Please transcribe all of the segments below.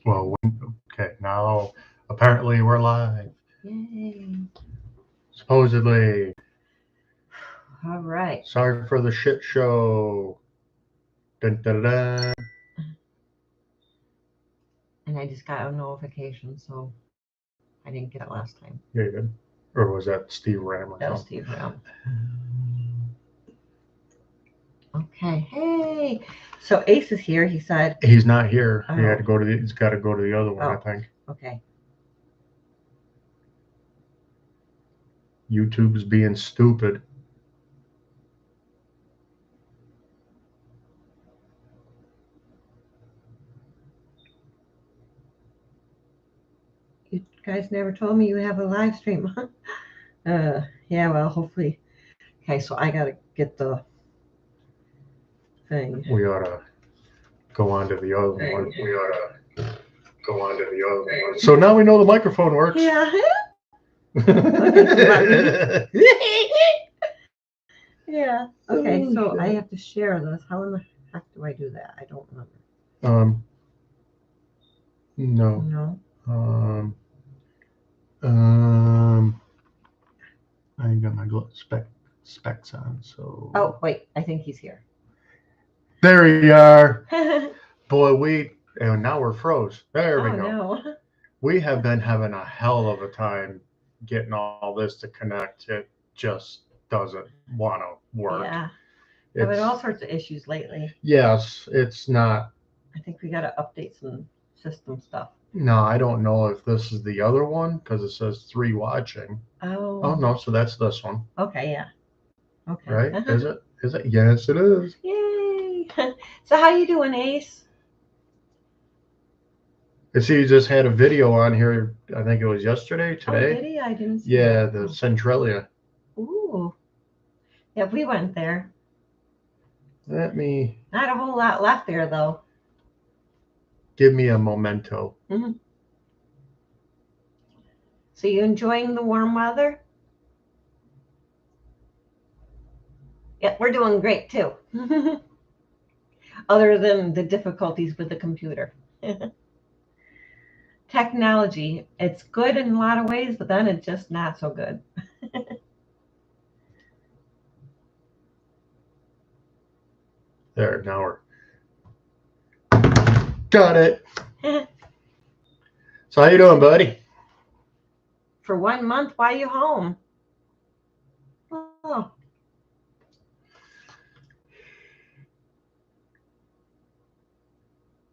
Well, okay, now apparently we're live. Yay. Supposedly. All right. Sorry for the shit show. Dun, dun, dun, dun. And I just got a notification, so I didn't get it last time. Yeah, you did. Or was that Steve Ram or That was something? Steve Ram. Okay. Hey. So Ace is here. He said He's not here. He had Oh. to go to the. He's got to go to the other one, I Oh. think. Okay. YouTube's being stupid. You guys never told me you have a live stream. Yeah, well, hopefully. Okay, so I gotta get the thing. We ought to go on to the other one. We ought to go on to the other one. So now we know the microphone works. Yeah. Yeah. Okay, so I have to share this. How in the heck do I do that? I don't remember. No. No. I got my specs on, so. Oh, wait, I think he's here. There you are. Boy, and now we're froze. There we go. No. We have been having a hell of a time getting all this to connect. It just doesn't want to work. Yeah. Having all sorts of issues lately. Yes, it's not. I think we got to update some system stuff. No, I don't know if this is the other one because it says 3 watching. Oh, no, so that's this one. Okay, yeah. Okay. Right? Is it? Is it? Yes, it is. Yay. So how you doing, Ace? I see you just had a video on here. I think it was yesterday, today. Oh, did he? I didn't see Yeah, that. the Centralia. Ooh. Yeah, we went there. Let me. Not a whole lot left there, though. Give me a memento. Mm-hmm. So you enjoying the warm weather? Yeah, we're doing great, too. Other than the difficulties with the computer. Technology, it's good in a lot of ways, but then it's just not so good. There, now we're. Got it. So how you doing, buddy? For 1 month, why are you home? Oh.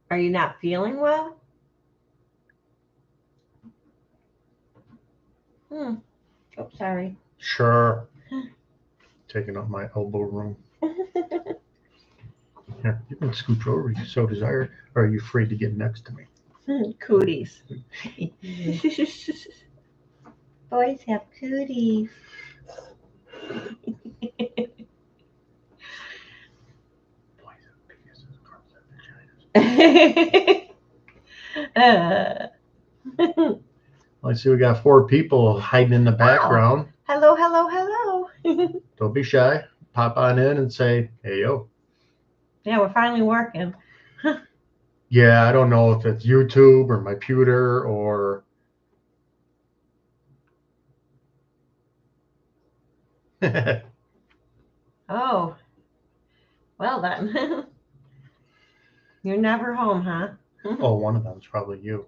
Are you not feeling well? Oh, sorry. Sure. Taking up my elbow room. Here, you can scooch over if you so desire, or are you afraid to get next to me? Cooties. Boys have cooties. I see we got 4 people hiding in the background. Hello, hello, hello. Don't be shy. Pop on in and say, hey, yo. Yeah, we're finally working. Yeah, I don't know if it's YouTube or my computer or. Oh, well then. You're never home, huh? Oh, one of them is probably you.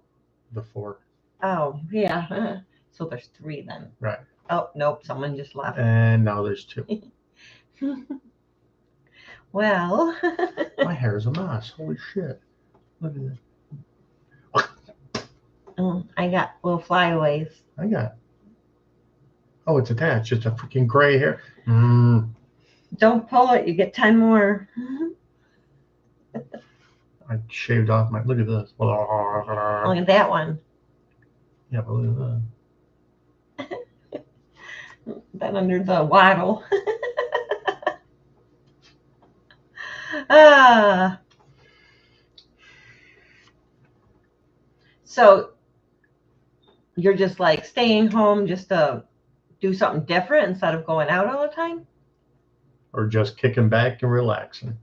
The 4. Oh, yeah. So there's 3 then. Right. Oh, nope, someone just left. And now there's 2. Well. My hair is a mess. Holy shit. Look at this. I got little flyaways. I got. Oh, it's attached. It's a freaking gray hair. Don't pull it. You get 10 more. I shaved off my. Look at this. Look at that one. Yeah, but look at that. Then under the waddle. So you're just like staying home just to do something different instead of going out all the time? Or just kicking back and relaxing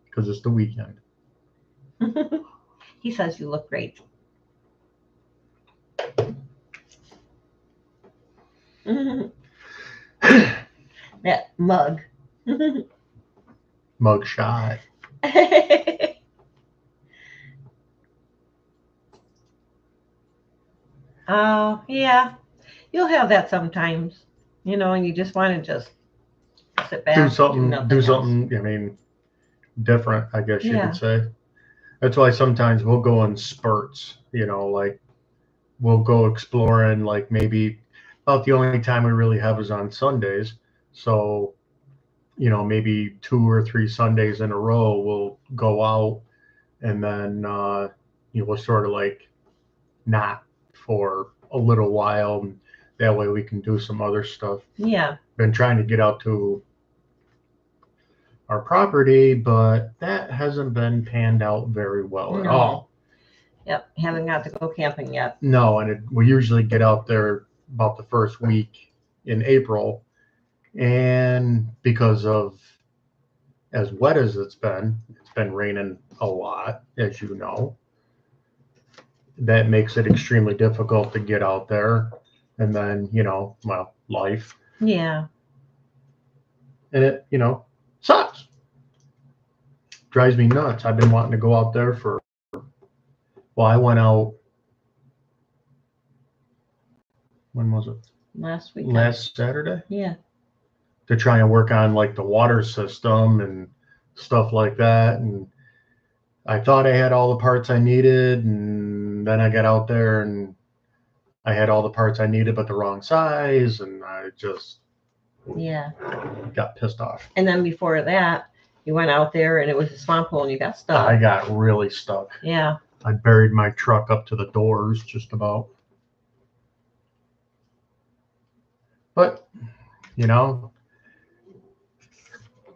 because it's the weekend. He says you look great. That mug. Mug shot. Oh, yeah. You'll have that sometimes, and you just want to just sit back, Do and something. nothing Do else. something. I mean, different. I guess you Yeah. could say. That's why sometimes we'll go in spurts. Like we'll go exploring. Like maybe about the only time we really have is on Sundays. So maybe 2 or 3 Sundays in a row we'll go out, and then we'll sort of like not for a little while, and that way we can do some other stuff. Yeah. Been trying to get out to our property, but that hasn't been panned out very well at No. all. Yep. Haven't got to go camping yet. No, and we usually get out there about the first week in April, and because of as wet as it's been raining a lot, as you know. That makes it extremely difficult to get out there. And then, life. Yeah. And it, sucks. Drives me nuts. I've been wanting to go out there I went out, when was it? Last week. Last Saturday? Yeah. To try and work on like the water system and stuff like that. And I thought I had all the parts I needed, and then I got out there and I had all the parts I needed, but the wrong size, and I just got pissed off. And then before that, you went out there and it was a swamp hole and you got stuck. I got really stuck. Yeah. I buried my truck up to the doors just about. But,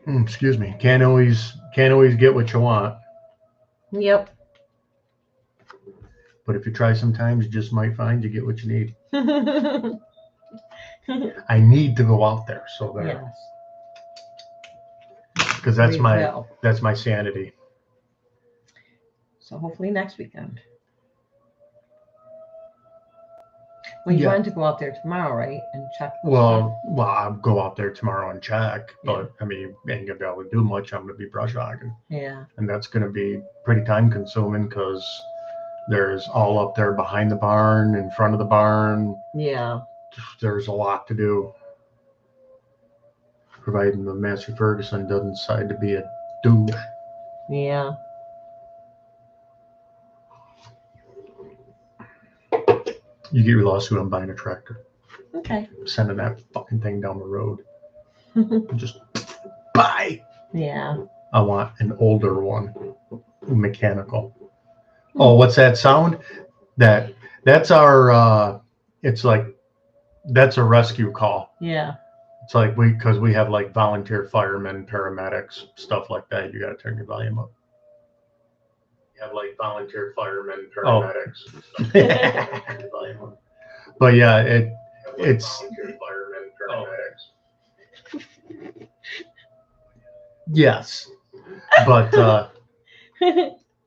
excuse me, can't always get what you want. Yep. But if you try sometimes, you just might find you get what you need. I need to go out there, so there. Yes. Because that's my sanity. So hopefully next weekend. Well, you wanted to go out there tomorrow, right? And check. Well, I'll go out there tomorrow and check, but I mean, ain't gonna be able to do much. I'm gonna be brush hogging. Yeah. And that's gonna be pretty time consuming because there's all up there behind the barn, in front of the barn. Yeah. There's a lot to do. Providing the Massey Ferguson doesn't decide to be a douche. Yeah. You get your lawsuit, I'm buying a tractor. Okay. Sending that fucking thing down the road. Just buy. Yeah. I want an older one, mechanical. Oh, what's that sound? That's our. It's like that's a rescue call. Yeah. It's like because we have like volunteer firemen, paramedics, stuff like that. You got to turn your volume up. You have like volunteer firemen, paramedics. Oh. But yeah, it's volunteer firemen, paramedics. Yes, but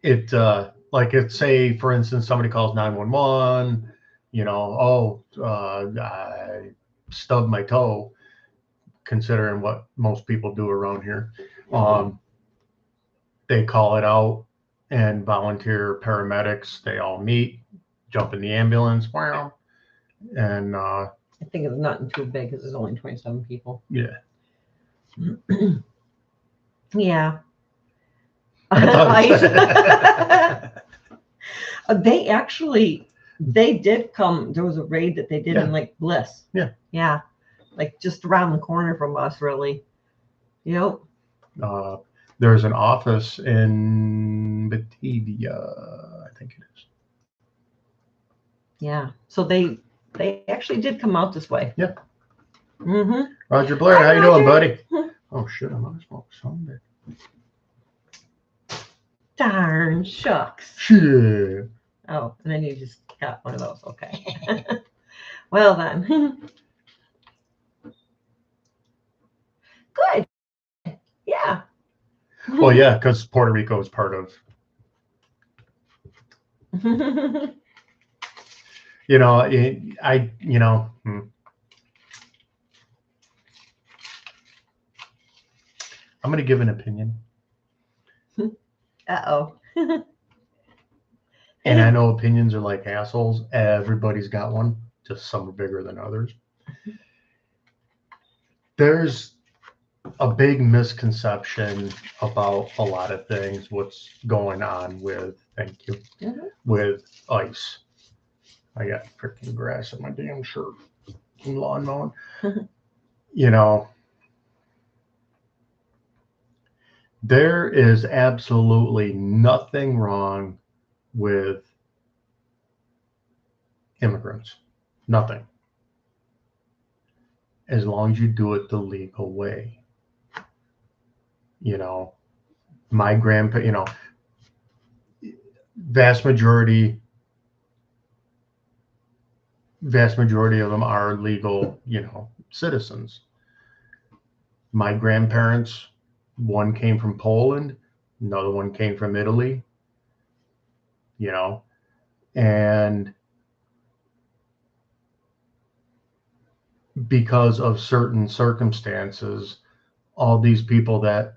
it like it say for instance somebody calls 911. I stubbed my toe. Considering what most people do around here, they call it out, and volunteer paramedics, they all meet, jump in the ambulance, wow, and I think it's nothing too big because there's only 27 people. Yeah. Yeah. They did come. There was a raid that they did in like Bliss. Yeah. Yeah. Like just around the corner from us, really. Yep. There's an office in Batavia, I think it is. Yeah. So they actually did come out this way. Yeah. Mm-hmm. Roger Blair, how you doing, buddy? Oh shit, I'm on smoke Sunday. Darn shucks. Shit. Oh, and then you just got one of those. Okay. Well then. Good. Yeah. Well, yeah, because Puerto Rico is part of. I'm going to give an opinion. Uh-oh. And I know opinions are like assholes. Everybody's got one, just some are bigger than others. There's a big misconception about a lot of things, what's going on with, thank you, with ICE. I got freaking grass in my damn shirt from lawn mowing. You know, there is absolutely nothing wrong with immigrants. Nothing. As long as you do it the legal way. You know, my grandpa, you know, vast majority of them are legal, you know, citizens. My grandparents, one came from Poland, another one came from Italy, you know, and because of certain circumstances, all these people that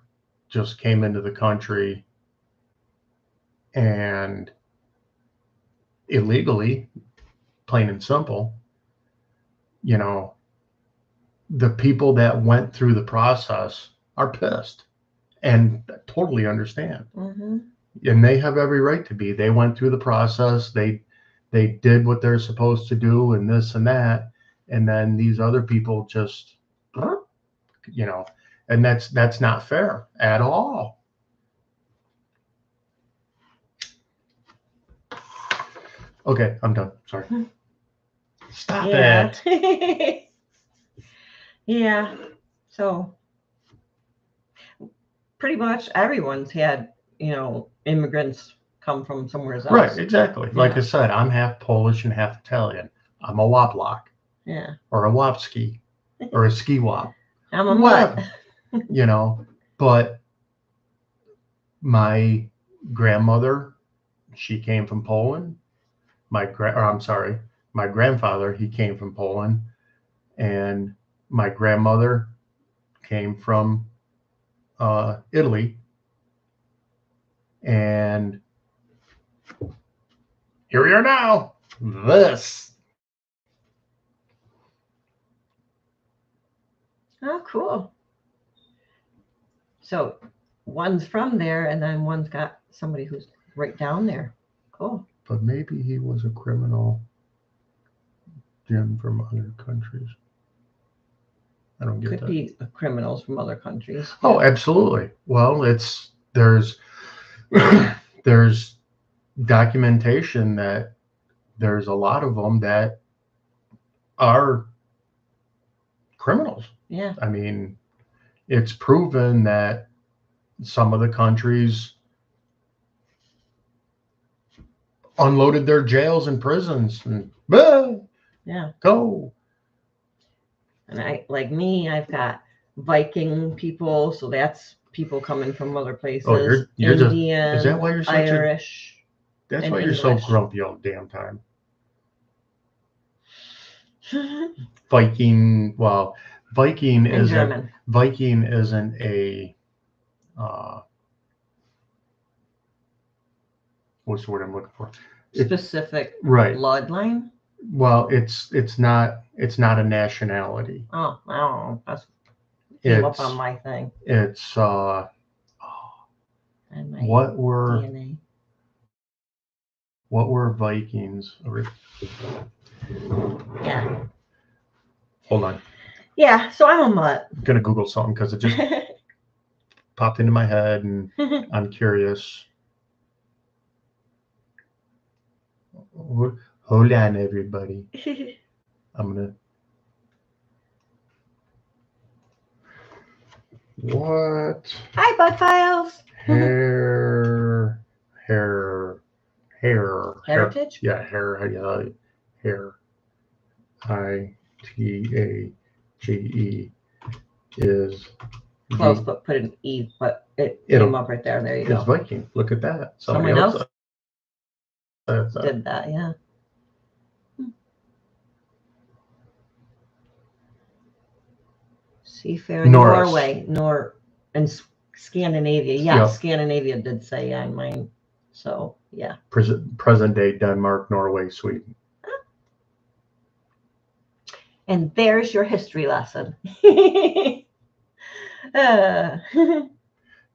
just came into the country and illegally, plain and simple, you know, the people that went through the process are pissed and totally understand. Mm-hmm. And they have every right to be. They went through the process. They did what they're supposed to do and this and that. And then these other people just, you know, and that's not fair at all. Okay, I'm done. Sorry. Stop it. Yeah. So pretty much everyone's had, you know, immigrants come from somewhere else. Right, exactly. Like Yeah. I said, I'm half Polish and half Italian. I'm a Woplock. Yeah. Or a Wopski. Or a Ski Wop. I'm a mutt. You know, but my grandmother, she came from Poland. My grandfather, he came from Poland, and my grandmother came from Italy. And here we are now. This. Oh, cool. So one's from there, and then one's got somebody who's right down there. Cool. But maybe he was a criminal, Jim, from other countries. I don't get Could that. be criminals from other countries. Oh, absolutely. Well, there's there's documentation that there's a lot of them that are criminals. Yeah. I mean, it's proven that some of the countries unloaded their jails and prisons and Yeah. go. And I've got Viking people, so that's people coming from other places. Oh, you're Indian, is that why you're such Irish. That's and why you're so English. grumpy all the damn time. Viking, well, Viking And isn't German. Viking isn't a what's the word I'm looking for? Specific Right. bloodline. Well, it's not a nationality. Oh, I don't know. That's came up on my thing. It's And my what were DNA. What were Vikings? Yeah. Hold on. Yeah, so I'm a mutt. I'm gonna Google something because it just popped into my head and I'm curious. Hold on, everybody. I'm gonna. What? Hi, Bud Files. Heritage? Yeah, hair. ITAGE is Close, but put an E, but it came up right there. There you go. It's Viking. Look at that. Someone else did that, yeah. Seafaring, Norris. Norway, and Scandinavia. Yeah, Yep. Scandinavia did say on mine. So, yeah. Present day Denmark, Norway, Sweden. And there's your history lesson. Uh,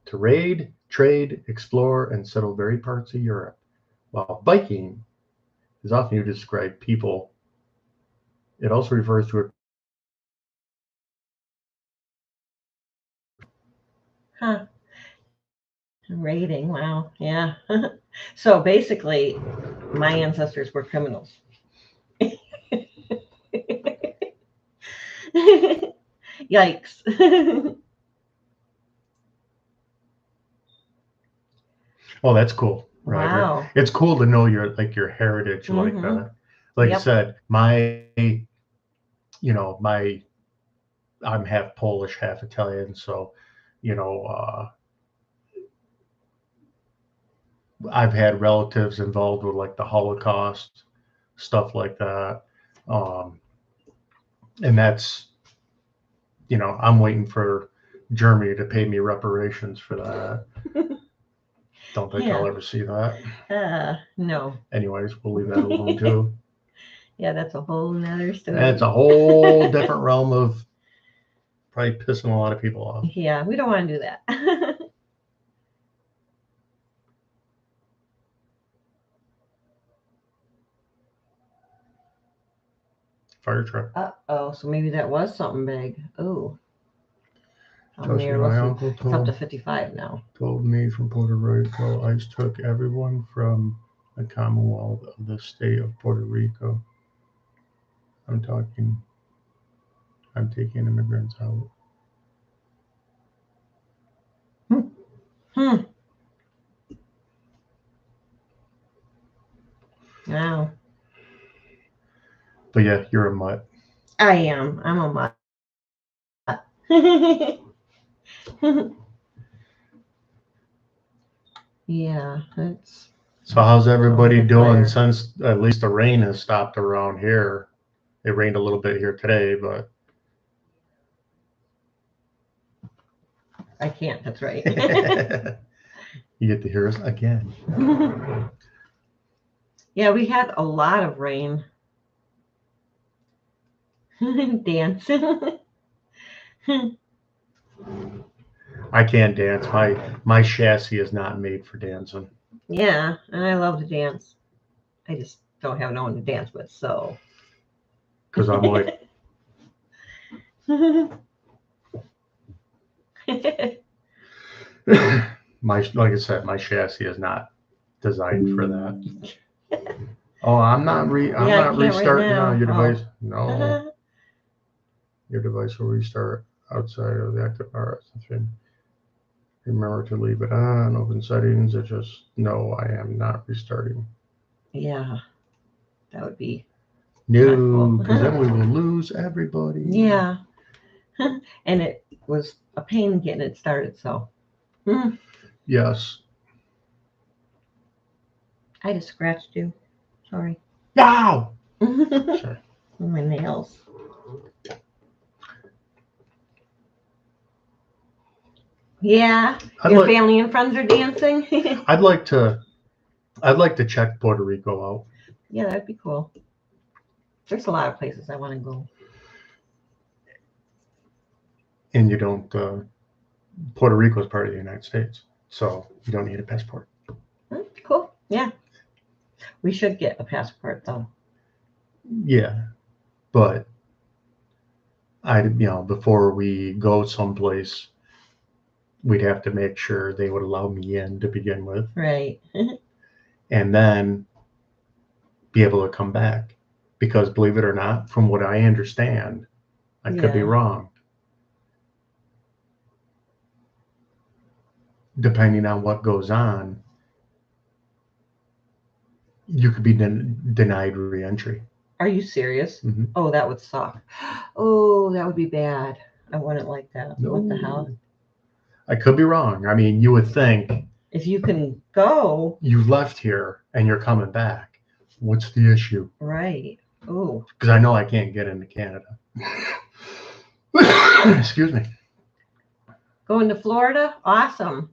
To raid, trade, explore, and settle varied parts of Europe, while biking is often used to describe people. It also refers to a huh. Raiding. Wow. Yeah. So basically, my ancestors were criminals. Yikes. Oh, that's cool. Right. Wow. It's cool to know your heritage like Mhm. that. Like I Yep. said, I'm half Polish, half Italian, so I've had relatives involved with like the Holocaust, stuff like that. And that's, I'm waiting for Germany to pay me reparations for that. Don't think I'll Yeah. ever see that. No. Anyways, we'll leave that alone too. Yeah, that's a whole nother story. That's a whole different realm of probably pissing a lot of people off. Yeah, we don't want to do that. Fire truck. Uh-oh, so maybe that was something big. Oh. Trust me, my uncle It's up to 55 now. told me from Puerto Rico, ICE took everyone from the Commonwealth of the state of Puerto Rico. I'm taking immigrants out. Wow. But yeah, you're a mutt. I am. I'm a mutt. Yeah, it's. So how's everybody doing fire. since at least the rain has stopped around here? It rained a little bit here today, but I can't, that's right. you get to hear us again. Yeah, we had a lot of rain. Dance. I can't dance. My chassis is not made for dancing. Yeah, and I love to dance. I just don't have no one to dance with, so. Because I'm like, like I said, my chassis is not designed for that. Oh, I'm not restarting right now. your device. No, your device will restart outside of the active power session. Remember to leave it on, open settings. It just, no, I am not restarting. Yeah, that would be. No, because then we will lose everybody. Yeah. And it was a pain getting it started, so. Yes. I just scratched you. Sorry. Ow! Sorry. My nails. Yeah. Your family and friends are dancing. I'd like to check Puerto Rico out. Yeah, that'd be cool. There's a lot of places I want to go. And you don't, Puerto Rico is part of the United States, so you don't need a passport. Cool. Yeah. We should get a passport though. Yeah, but before we go someplace, we'd have to make sure they would allow me in to begin with. Right. And then be able to come back. Because believe it or not, from what I understand, I could be wrong. Depending on what goes on, you could be denied re-entry. Are you serious? Mm-hmm. Oh, that would suck. Oh, that would be bad. I wouldn't like that. No. What the hell? I could be wrong. I mean, you would think if you can go, you left here and you're coming back. What's the issue? Right. Oh. Because I know I can't get into Canada. Excuse me. Going to Florida? Awesome.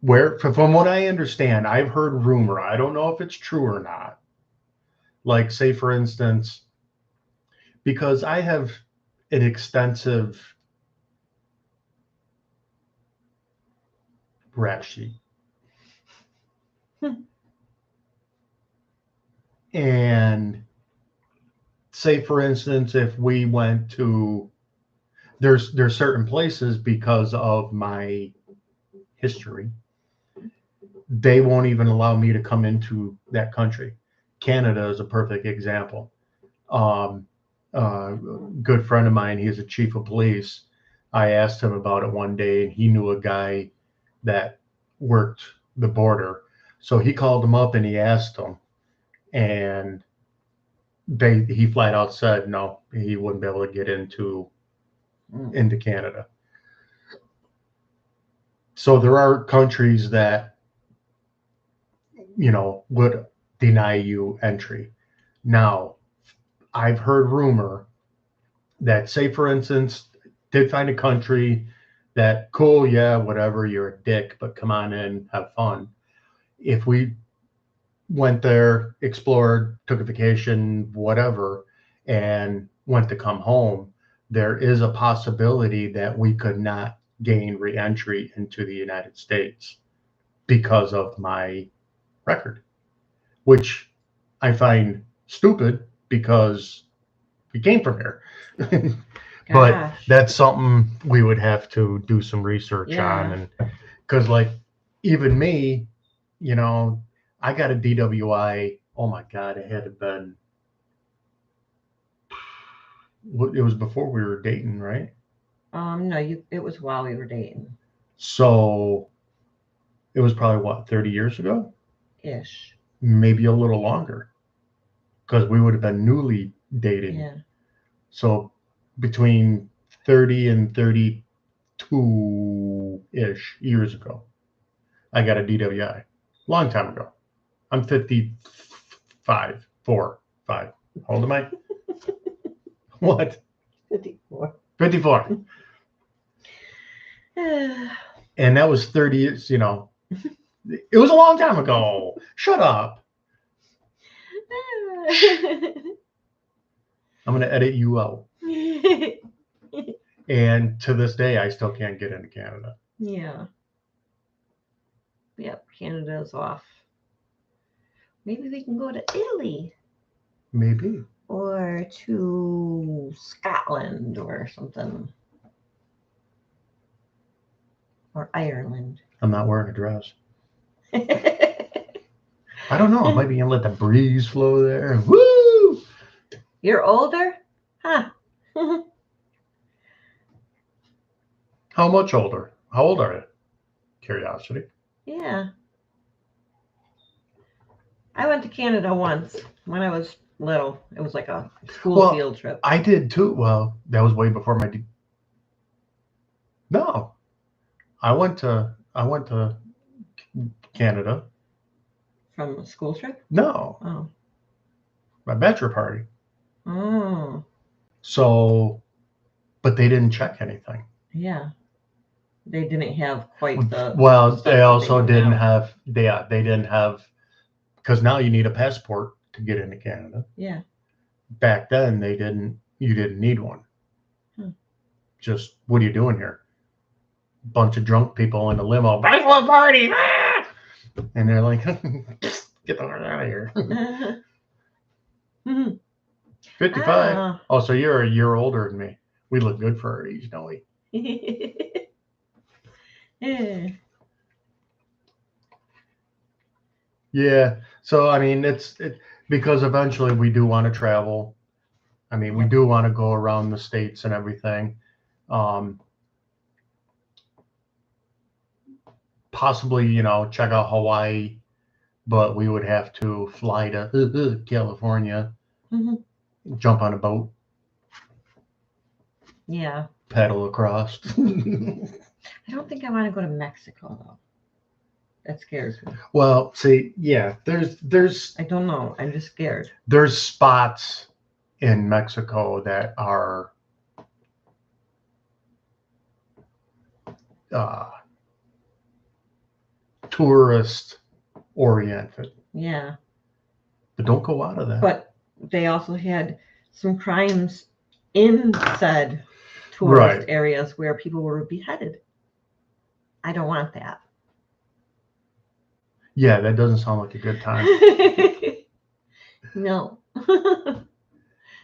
Where, from what I understand, I've heard rumor. I don't know if it's true or not. Like, say, for instance, because I have an extensive rap sheet. And say, for instance, if we went to, there's certain places because of my history, they won't even allow me to come into that country. Canada is a perfect example. Good friend of mine, he's a chief of police. I asked him about it one day, and he knew a guy that worked the border. So he called him up and he asked him, and he flat out said no, he wouldn't be able to get into Canada. So there are countries that, would deny you entry. Now, I've heard rumor that, say, for instance, did find a country that, cool, yeah, whatever, you're a dick, but come on in, have fun. If we went there, explored, took a vacation, whatever, and went to come home, there is a possibility that we could not gain re-entry into the United States because of my record, which I find stupid because we came from here. But that's something we would have to do some research on. And because, like, even me, I got a DWI. Oh my God, it had to been, it was before we were dating, right? No, it was while we were dating. So it was probably what, 30 years ago? Ish. Maybe a little longer, because we would have been newly dating. Yeah. So between 30 and 32-ish years ago, I got a DWI. Long time ago. I'm 55, 5. How old am I? What? 54. 54. And that was 30 years, it was a long time ago. Shut up. I'm going to edit you out. And to this day, I still can't get into Canada. Yeah. Yep, Canada's off. Maybe we can go to Italy. Maybe. Or to Scotland or something. Or Ireland. I'm not wearing a dress. I don't know. I might be going to let the breeze flow there. Woo! You're older? Huh. How much older? How old are you? Curiosity. Yeah. I went to Canada once when I was little. It was like a school field trip. I did too. Well, that was way before my. No, I went to Canada. From a school trip? No. Oh. My bachelor party. Oh. So, but they didn't check anything. Yeah. They didn't have quite the. Well, they also didn't have. They didn't have, because now you need a passport to get into Canada. Yeah. Back then, they didn't. You didn't need one. Just, what are you doing here? Bunch of drunk people in a limo. Bachelor party, ah! And they're like, get the hell out of here. 55. Oh, so you're a year older than me. We look good for our age, don't we? Yeah. So, I mean, it's because eventually we do want to travel. I mean, we do want to go around the states and everything. Possibly, check out Hawaii, but we would have to fly to California, jump on a boat. Yeah. Paddle across. I don't think I want to go to Mexico though. That scares me. Well, see, yeah, there's. I don't know. I'm just scared. There's spots in Mexico that are uh, tourist oriented, Yeah. but don't go out of that. But they also had some crimes in said tourist Right. areas where people were beheaded. I don't want that. Yeah, that doesn't sound like a good time. No.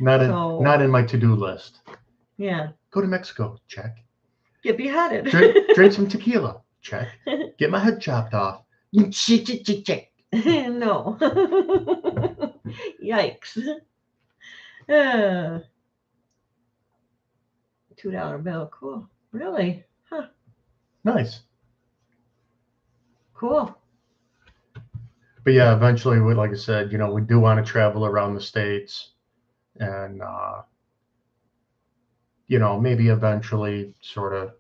Not in my to-do list. Yeah. Go to Mexico, check. Get beheaded. Drink some tequila, check. Get my head chopped off, check. No. Yikes. $2 bill. Cool. Really? Huh. Nice. Cool. But yeah, eventually, like I said, we do want to travel around the States and, maybe eventually sort of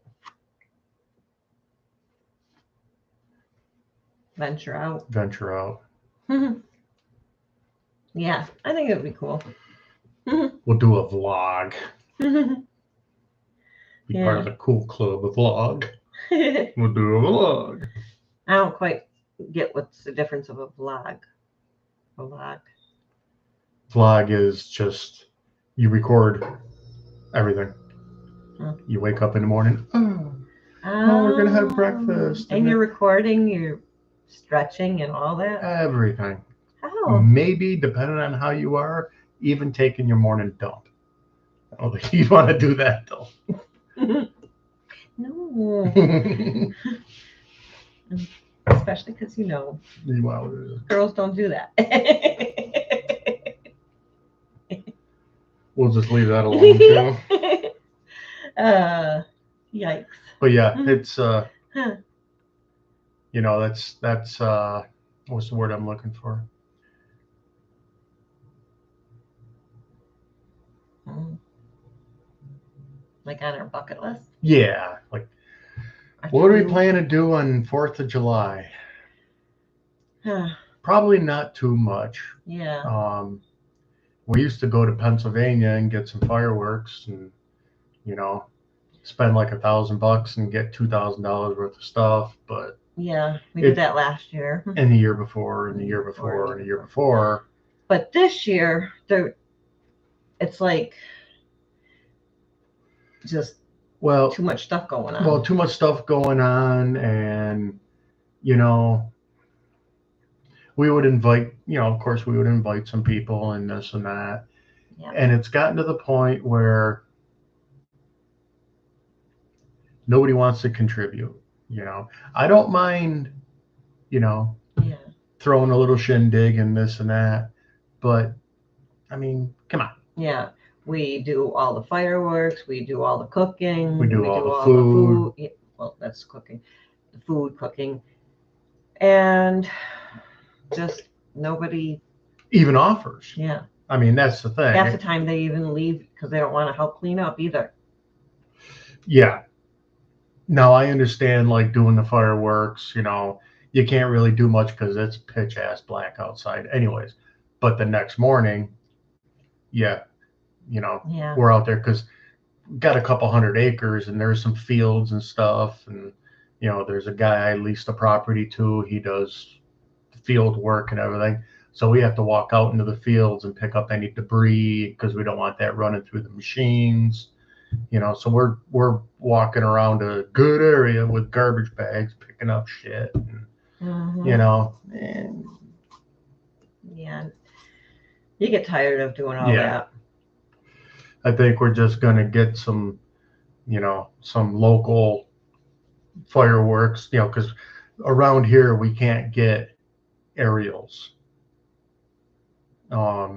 Venture out. Yeah, I think it would be cool. We'll do a vlog. Be part of the cool club, a vlog. We'll do a vlog. I don't quite get what's the difference of a vlog. Vlog is just you record everything. You wake up in the morning. Oh, we're gonna have breakfast. And you're recording, you're stretching and all that. Everything. Oh. Maybe depending on how you are, even taking your morning dump. I don't think you'd want to do that though. No. Especially because girls don't do that. We'll just leave that alone too. Yikes. But yeah, it's that's what's the word I'm looking for? Like on our bucket list? Yeah, like what are we planning to do on 4th of July? Probably not too much. Yeah. We used to go to Pennsylvania and get some fireworks and, spend like $1,000 and get $2,000 worth of stuff. But yeah, we did that last year. And the year before, and the year before, and the year before. But this year, it's like just too much stuff going on. Well, too much stuff going on, and we would invite, of course, we would invite some people and this and that. Yeah. And it's gotten to the point where nobody wants to contribute. I don't mind, throwing a little shindig and this and that, but I mean, come on. Yeah. We do all the fireworks. We do all the cooking. We do all the food. Yeah, well, that's cooking. The food cooking. And just nobody even offers. Yeah. I mean, that's the thing. Half the time they even leave because they don't want to help clean up either. Yeah. Now I understand, like doing the fireworks, you can't really do much because it's pitch ass black outside anyways. But the next morning, we're out there because we've got a couple 100 acres and there's some fields and stuff. And, there's a guy I leased the property to. He does field work and everything. So we have to walk out into the fields and pick up any debris because we don't want that running through the machines. So we're walking around a good area with garbage bags, picking up shit, and, and yeah, you get tired of doing all that. I think we're just gonna get some local fireworks, because around here we can't get aerials. They're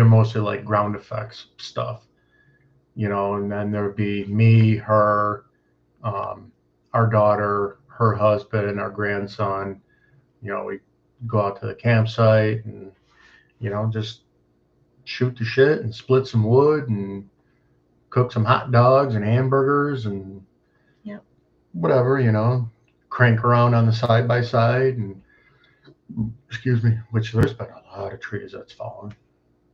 mostly like ground effects stuff. And then there'd be me, her, our daughter, her husband, our grandson. We go out to the campsite and, just shoot the shit and split some wood and cook some hot dogs and hamburgers and whatever, crank around on the side by side and, excuse me, which there's been a lot of trees that's fallen.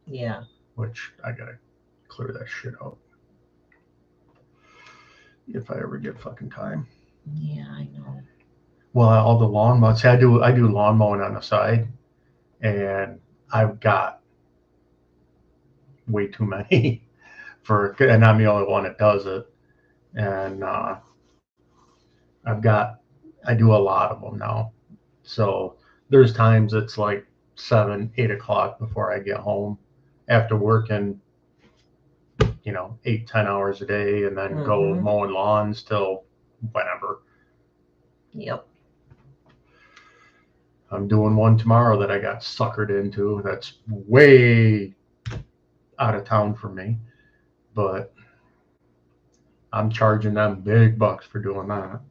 Yeah. Which I gotta clear that shit out. if I ever get fucking time. Yeah, I know. Well, all the lawn mowing. See, I do lawn mowing on the side, and I've got way too many and I'm the only one that does it. And I do a lot of them now. So there's times it's like 7, 8 o'clock before I get home after working, 8, 10 hours a day, and then go mowing lawns till whenever. Yep. I'm doing one tomorrow that I got suckered into. That's way out of town for me, but I'm charging them big bucks for doing that.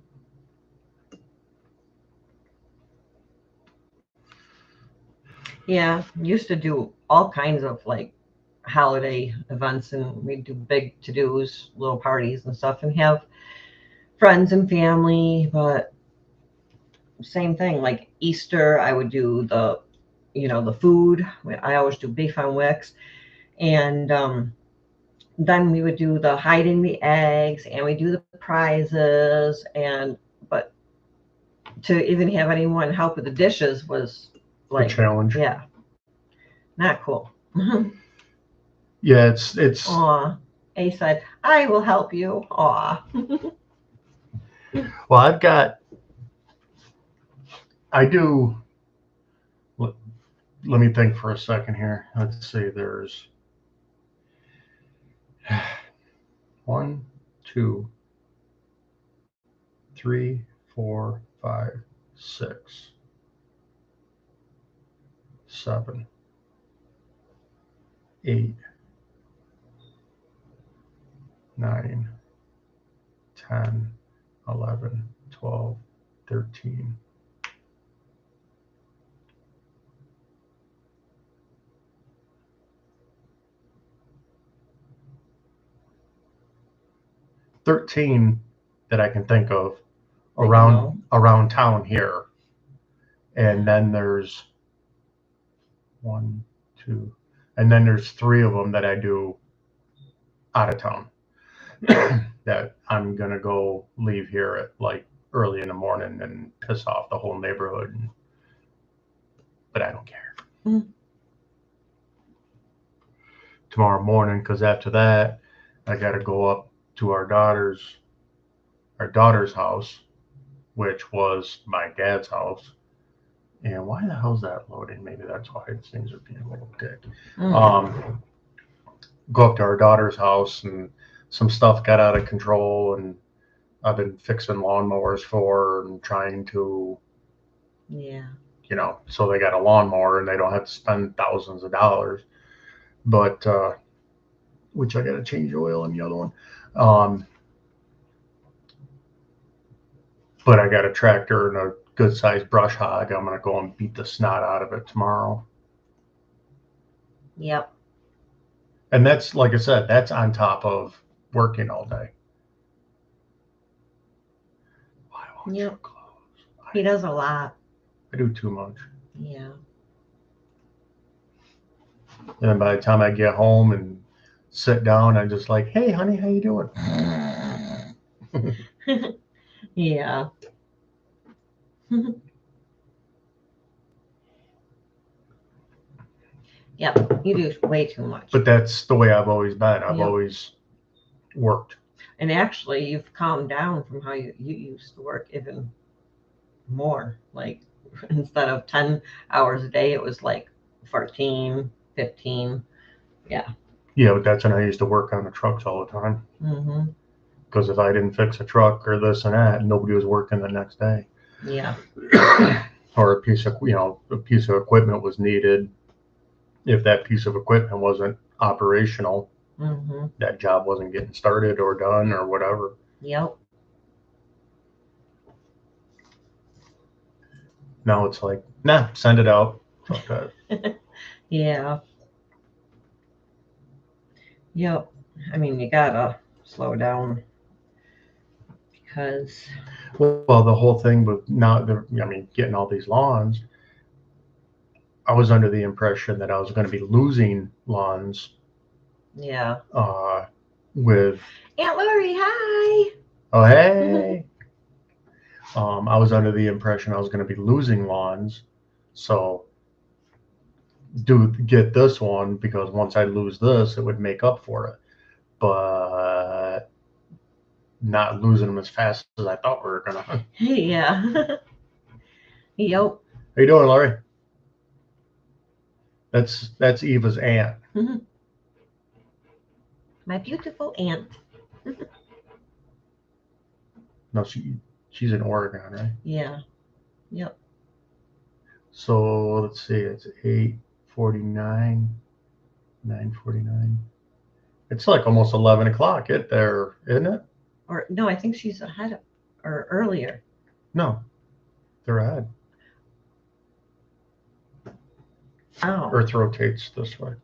Yeah, used to do all kinds of like holiday events, and we'd do big to-dos, little parties and stuff, and have friends and family. But same thing, like Easter, I would do the food. I always do beef on wicks, and then we would do the hiding the eggs, and we do the prizes, but to even have anyone help with the dishes was like a challenge. Yeah, not cool. Yeah, it's. Aw, A said, "I will help you." Aw. Well, I do. Let me think for a second here. Let's see. There's 1, 2, 3, 4, 5, 6, 7, 8, 9, 10, 11, 12, 13. That I can think of around town here. And then there's 1, 2, and then there's 3 of them that I do out of town that I'm gonna go leave here at like early in the morning and piss off the whole neighborhood. But I don't care. Tomorrow morning, because after that I got to go up to our daughter's house, which was my dad's house. And why the hell's that loading? Maybe that's why things are being a little dick. Go up to our daughter's house, and some stuff got out of control, and I've been fixing lawnmowers for her and trying to, so they got a lawnmower and they don't have to spend thousands of dollars. But which I got to change oil in the other one. But I got a tractor and a good sized brush hog. I'm going to go and beat the snot out of it tomorrow. Yep. And that's, like I said, that's on top of working all day. Why won't you close? He does a lot. I do too much. Yeah. And then by the time I get home and sit down, I'm just like, "Hey, honey, how you doing?" Yeah. Yep, you do way too much. But that's the way I've always been. I've always worked. And actually, you've calmed down from how you used to work even more. Like, instead of 10 hours a day, it was like 14, 15. Yeah. Yeah, but that's when I used to work on the trucks all the time. Because if I didn't fix a truck or this and that, nobody was working the next day. Yeah. Or a piece of equipment was needed. If that piece of equipment wasn't operational, that job wasn't getting started or done or whatever. Yep. Now it's like, nah, send it out. Fuck that. Yeah. Yep. I mean, you gotta slow down because. Well, the whole thing with getting all these lawns, I was under the impression that I was going to be losing lawns. Yeah. With Aunt Lori, hi. Oh, hey. I was under the impression I was going to be losing lawns, so get this one because once I lose this, it would make up for it. But not losing them as fast as I thought we were gonna. Yeah. Yep. How you doing, Laurie? That's Eva's aunt. My beautiful aunt. No, she's in Oregon, right? Yeah. Yep. So let's see, it's 8:49, 9:49. It's like almost 11 o'clock there, isn't it? Or no, I think she's ahead or earlier. No, they're ahead. Oh. Earth rotates this way,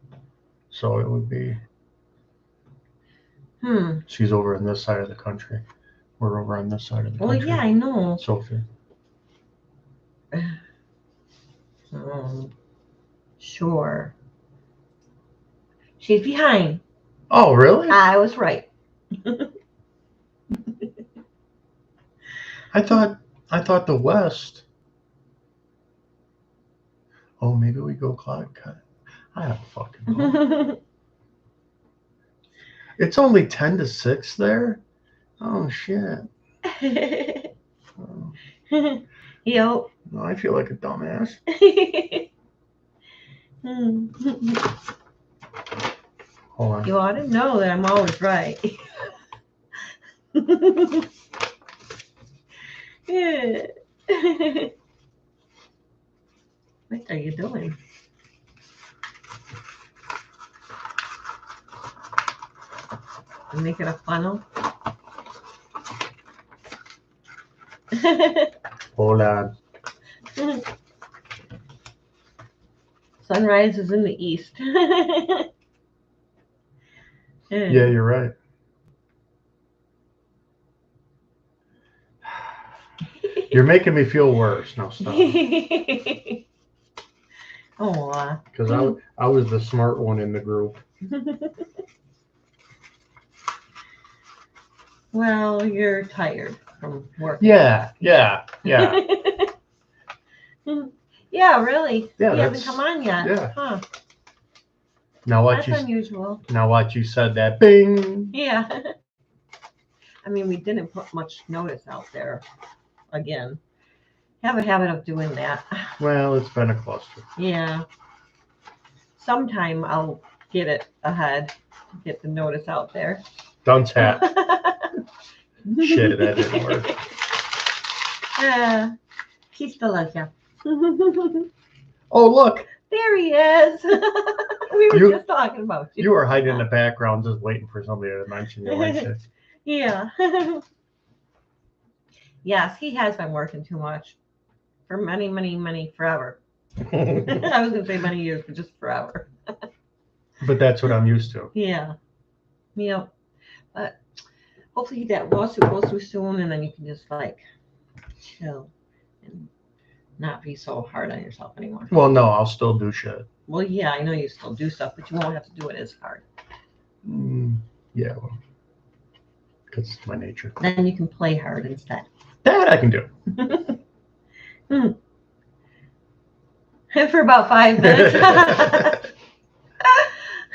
so it would be. She's over on this side of the country. We're over on this side of the country. Well, yeah, I know. Sophie. Sure. She's behind. Oh, really? I was right. I thought the West. Oh, maybe we go cloud cut. I don't fucking know. It's only 10 to 6 there. Oh shit. Oh. Yep. No, I feel like a dumbass. Hold on. You ought to know that I'm always right. What are you doing? Make it a funnel. Hold on. Sunrise is in the east. Yeah, you're right. You're making me feel worse. No, stop. Oh. Because I was the smart one in the group. Well, you're tired from work. Yeah. Yeah, really. Yeah, He hasn't come on yet. Yeah. Huh. Now what That's unusual. Now what you said that bing. Yeah. I mean, we didn't put much notice out there. Again, have a habit of doing that. Well, it's been a cluster. Yeah. Sometime I'll get it ahead, get the notice out there. Dunce hat. Shit, that didn't work. He still loves you. Oh, look. There he is. We were just talking about you. You were hiding in the background just waiting for somebody to mention you like this. Yeah. Yes, he has been working too much for many, forever. I was going to say many years, but just forever. But that's what I'm used to. Yeah. Yep. But hopefully that lawsuit goes through soon and then you can just like chill and not be so hard on yourself anymore. Well, no, I'll still do shit. Well, yeah, I know you still do stuff, but you won't have to do it as hard. Yeah, well, because it's my nature. Then you can play hard instead. That I can do. For about 5 minutes.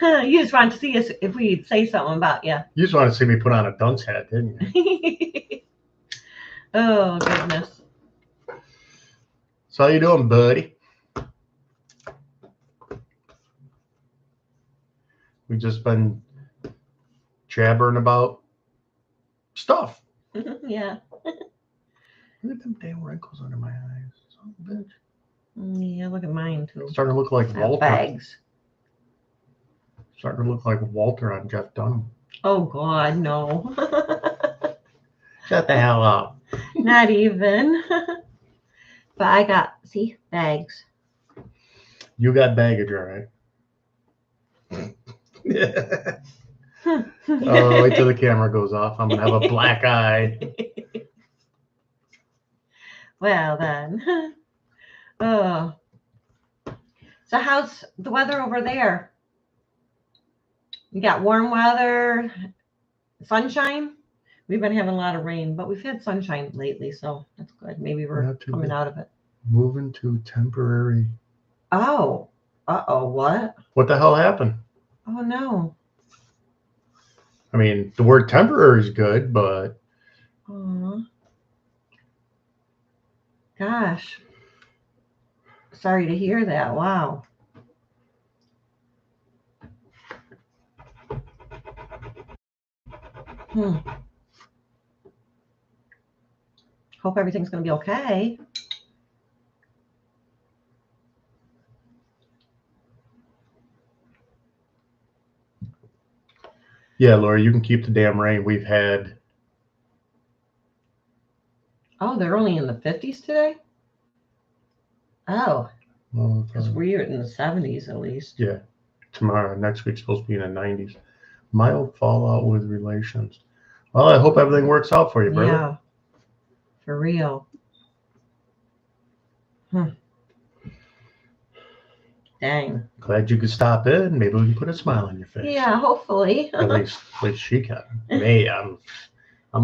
You just want to see us if we'd say something about you. You just want to see me put on a dunce hat, didn't you? Oh, goodness. So how you doing, buddy? We've just been jabbering about stuff. Yeah. Look at them damn wrinkles under my eyes. Son of a bitch. Yeah, look at mine too. It's starting to look like Walter. Bags. Starting to look like Walter on Jeff Dunham. Oh God, no. Shut the hell up. Not even. But I got, see, bags. You got baggage, all right. Oh, wait till the camera goes off. I'm gonna have a black eye. Well then. Oh. So how's the weather over there? You got warm weather, sunshine? We've been having a lot of rain, but we've had sunshine lately, so that's good. Maybe we're Not too coming bad. out of it. Moving to temporary. Oh, what? What the hell happened? Oh no. I mean, the word temporary is good, but Aw. Gosh. Sorry to hear that. Wow. Hmm. Hope everything's going to be okay. yeah, Laura, you can keep the damn rain. We've had. Oh, they're only in the 50s today? Oh, Well, because we're in the 70s at least. yeah, tomorrow, next week's supposed to be in the 90s. Mild fallout with relations. Well, I hope everything works out for you, brother. Yeah, for real. Dang. Glad you could stop in. Maybe we can put a smile on your face. Yeah, hopefully. At least she can. Me, I'm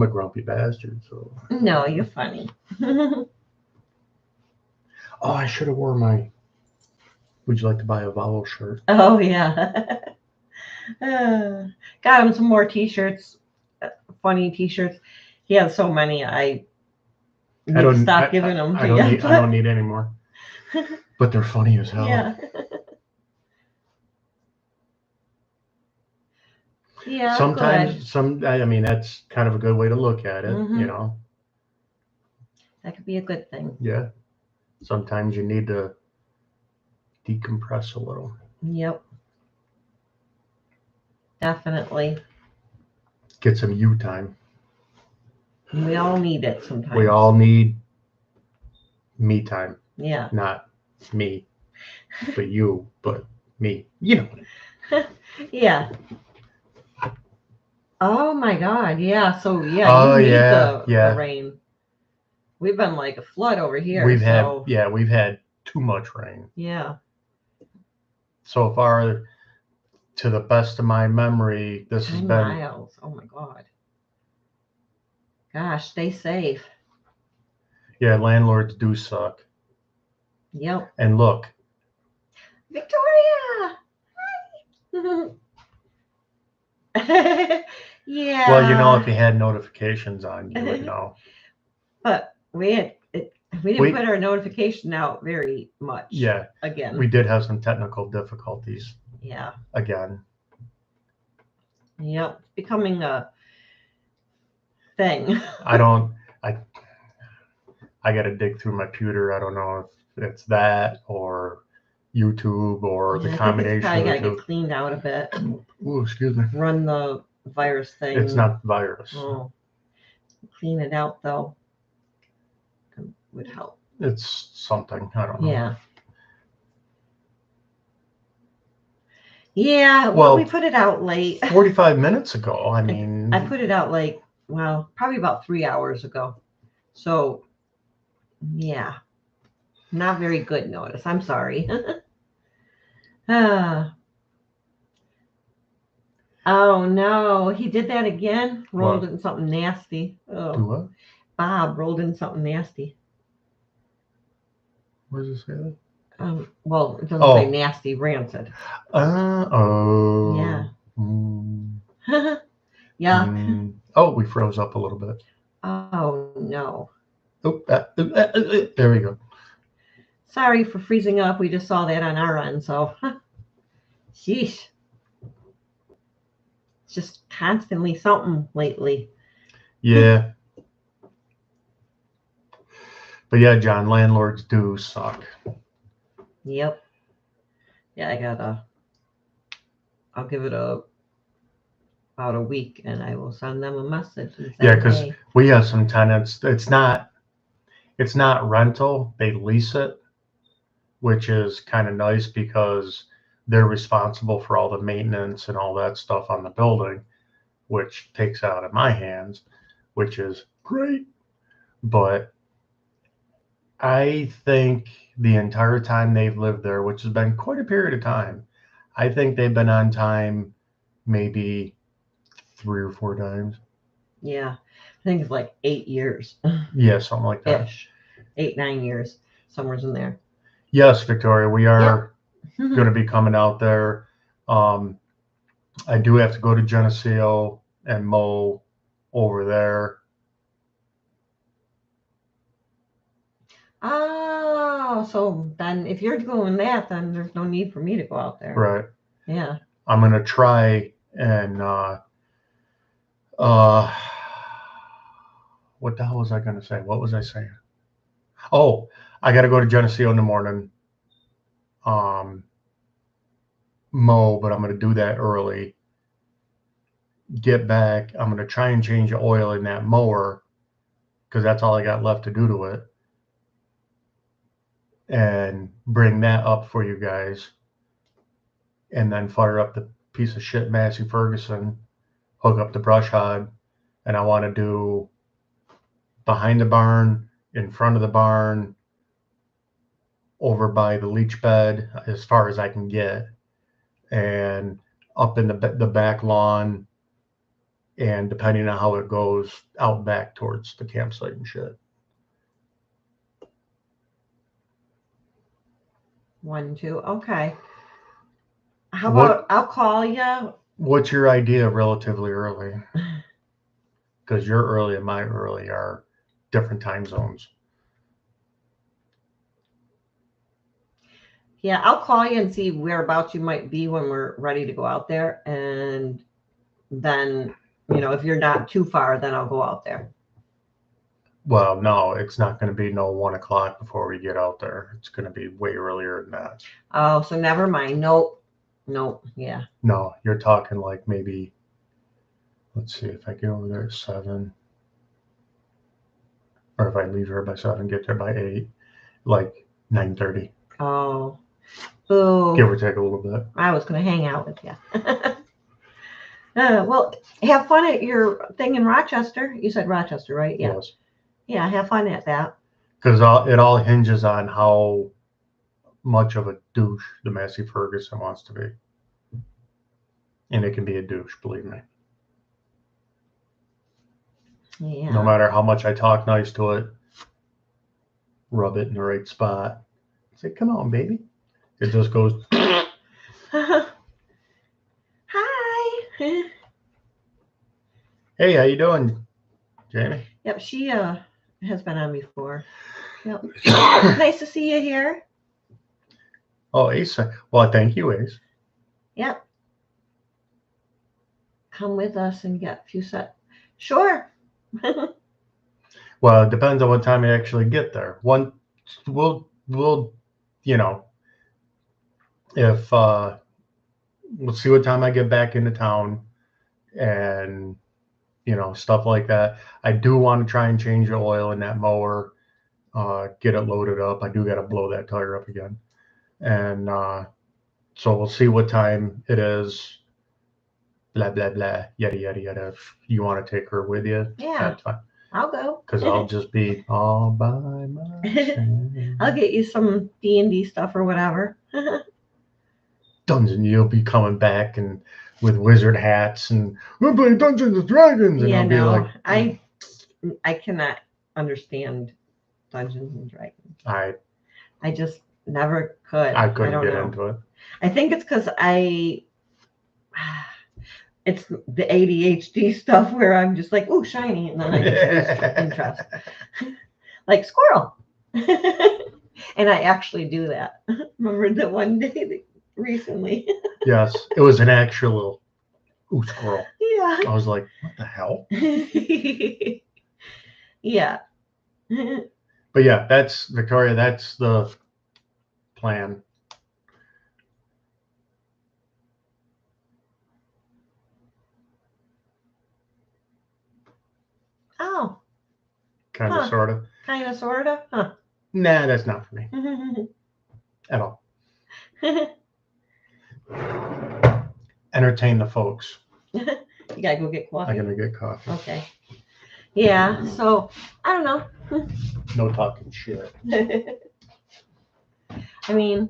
a grumpy bastard. So. No, you're funny. Oh, I should have worn my. Would you like to buy a Valo shirt? Oh yeah. Got him some more T-shirts. Funny T-shirts. He has so many. I need to stop giving them to you. I don't need any more. But they're funny as hell. Yeah. Yeah. Sometimes, I mean, that's kind of a good way to look at it. Mhm. You know. That could be a good thing. Yeah. Sometimes you need to decompress a little. Yep. Definitely. Get some you time. We all need it sometimes. We all need me time. Yeah. Not me, but you, but me. You know. Yeah. Oh my God. Yeah. So yeah, Oh, you need yeah, the rain. We've been like a flood over here. We've had too much rain. Yeah. So far, to the best of my memory, this has 10 been miles. Oh my God. Gosh, stay safe. Yeah, landlords do suck. Yep. And look. Victoria! Hi! Yeah. Well, you know, if you had notifications on, you would know. But we didn't put our notification out very much. Yeah. Again. We did have some technical difficulties. Yeah. Again. Yep. It's becoming a thing. I got to dig through my computer. I don't know if it's that or YouTube or the combination. It's probably got to get cleaned out a bit. Oh, excuse me. Run the virus thing. It's not the virus. Oh. Clean it out though. Would help. It's something. I don't know. Yeah. Yeah. Well, we put it out late. 45 minutes ago. I mean. I put it out late. Well, probably about 3 hours ago. So, yeah. Not very good notice. I'm sorry. Oh, no. He did that again. Rolled in something nasty. Oh. Do what? Bob rolled in something nasty. Where does it say that? Well, it doesn't say nasty, rancid. Oh. Yeah. Mm. Yeah. Mm. Oh, we froze up a little bit. Oh, no. Oh, there we go. Sorry for freezing up. We just saw that on our end, so. Sheesh. It's just constantly something lately. Yeah. But yeah, John, landlords do suck. Yep. Yeah, I'll give it about a week and I will send them a message. And say, yeah, because we have some tenants. It's not rental. They lease it, which is kind of nice because they're responsible for all the maintenance and all that stuff on the building, which takes out of my hands, which is great. But I think the entire time they've lived there, which has been quite a period of time, I think they've been on time maybe 3 or 4 times. Yeah. I think it's like 8 years Yeah, something like that. ish. 8, 9 years, somewhere's in there. Yes, Victoria, we are Yep. going to be coming out there. I do have to go to Geneseo and mow over there. Oh, so then if you're doing that, then there's no need for me to go out there. Right. Yeah. I'm going to try and what the hell was I going to say? What was I saying? Oh, I got to go to Geneseo in the morning. Mow, but I'm going to do that early. Get back. I'm going to try and change the oil in that mower because that's all I got left to do to it. And bring that up for you guys. And then fire up the piece of shit Massey Ferguson, hook up the brush hog, and I want to do behind the barn, in front of the barn, over by the leach bed as far as I can get, and up in the back lawn, and depending on how it goes, out back towards the campsite and shit. 1, 2. Okay. How about I'll call you. What's your idea relatively early? Because your early and my early are different time zones. Yeah, I'll call you and see whereabouts you might be when we're ready to go out there. And then, if you're not too far, then I'll go out there. Well, no, it's not going to be no 1 o'clock before we get out there. It's going to be way earlier than that. Oh, so never mind. Nope. Yeah. No, you're talking like maybe, let's see, if I get over there at 7, or if I leave here by 7, get there by 8, like 9:30. Oh. Boo. Give or take a little bit. I was going to hang out with you. Well, have fun at your thing in Rochester. You said Rochester, right? Yeah. Yes. Yeah, have fun at that. Because it all hinges on how much of a douche the Massey Ferguson wants to be. And it can be a douche, believe me. Yeah. No matter how much I talk nice to it, rub it in the right spot, say, come on, baby. It just goes. Hi. Hey, how you doing, Jamie? Yep, she has been on before. Yep. Nice to see you here. Oh, Ace. Well, thank you, Ace. Yep. Come with us and get a few set. Sure. Well, it depends on what time I actually get there. We'll if we'll see what time I get back into town, and stuff like that. I do want to try and change the oil in that mower, get it loaded up. I do got to blow that tire up again, and so we'll see what time it is. Blah blah blah, yada yada yada. If you want to take her with you, Yeah, that's fine. I'll go. Because I'll just be all by myself. I'll get you some D&D stuff or whatever. Dungeon, you'll be coming back and with wizard hats and we're playing Dungeons and Dragons, and Yeah, I'll be like, I cannot understand Dungeons and Dragons. I just never could. I couldn't get into it. I think it's because it's the ADHD stuff where I'm just like, ooh, shiny, and then I just lose interest. Like squirrel. And I actually do that. Remember the one day recently? Yes, it was an actual ooh, squirrel. Yeah. I was like, what the hell? Yeah. But yeah, that's Victoria, that's the plan. Oh. Kind of, sort of. Kind of, sort of? Huh. Nah, that's not for me. At all. Entertain the folks. You gotta go get coffee? I'm gonna get coffee. Okay. Yeah, so, I don't know. No talking shit. I mean,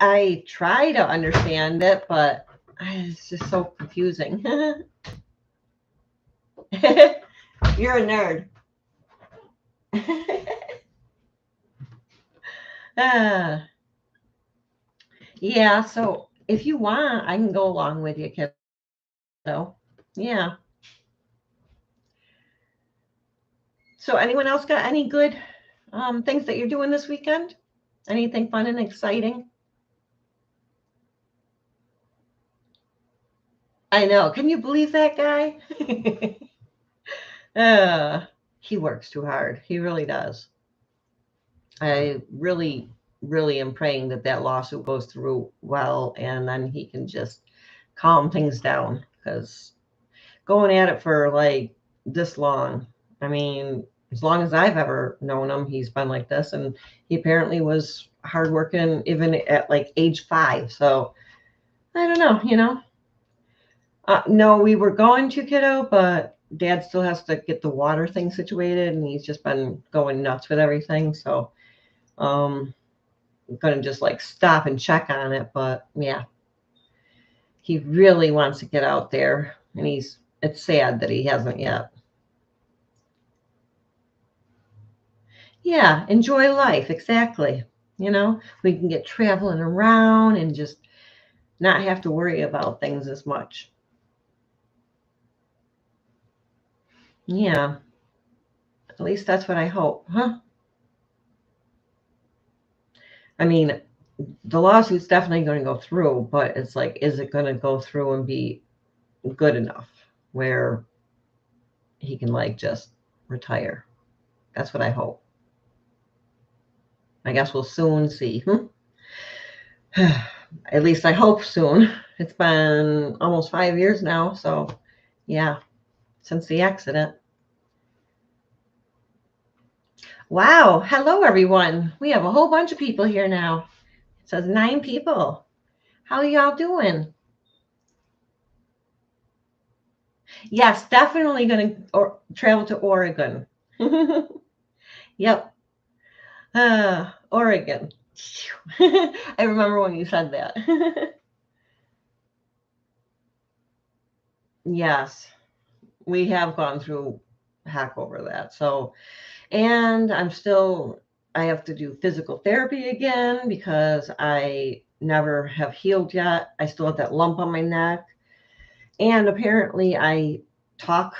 I try to understand it, but it's just so confusing. You're a nerd. Yeah, so if you want, I can go along with you, kiddo. Yeah. So anyone else got any good things that you're doing this weekend? Anything fun and exciting? I know. Can you believe that guy? He works too hard. He really does. I really, really am praying that that lawsuit goes through well, and then he can just calm things down, because going at it for like this long, I mean, as long as I've ever known him, he's been like this, and he apparently was hardworking even at like age 5. So I don't know, No, we were going to, kiddo, but Dad still has to get the water thing situated, and he's just been going nuts with everything. So I'm gonna just like stop and check on it. But yeah, he really wants to get out there, and it's sad that he hasn't yet. Yeah, enjoy life. Exactly. We can get traveling around and just not have to worry about things as much. Yeah, at least that's what I hope, huh? I mean, the lawsuit's definitely going to go through, but it's like, is it going to go through and be good enough where he can like just retire? That's what I hope. I guess we'll soon see. At least I hope soon. It's been almost 5 years now, so yeah, since the accident. Wow. Hello, everyone. We have a whole bunch of people here now. It says 9 people. How are y'all doing? Yes, definitely going to travel to Oregon. Yep. Oregon. I remember when you said that. Yes, we have gone through heck over that. So, and I have to do physical therapy again because I never have healed yet. I still have that lump on my neck. And apparently I talk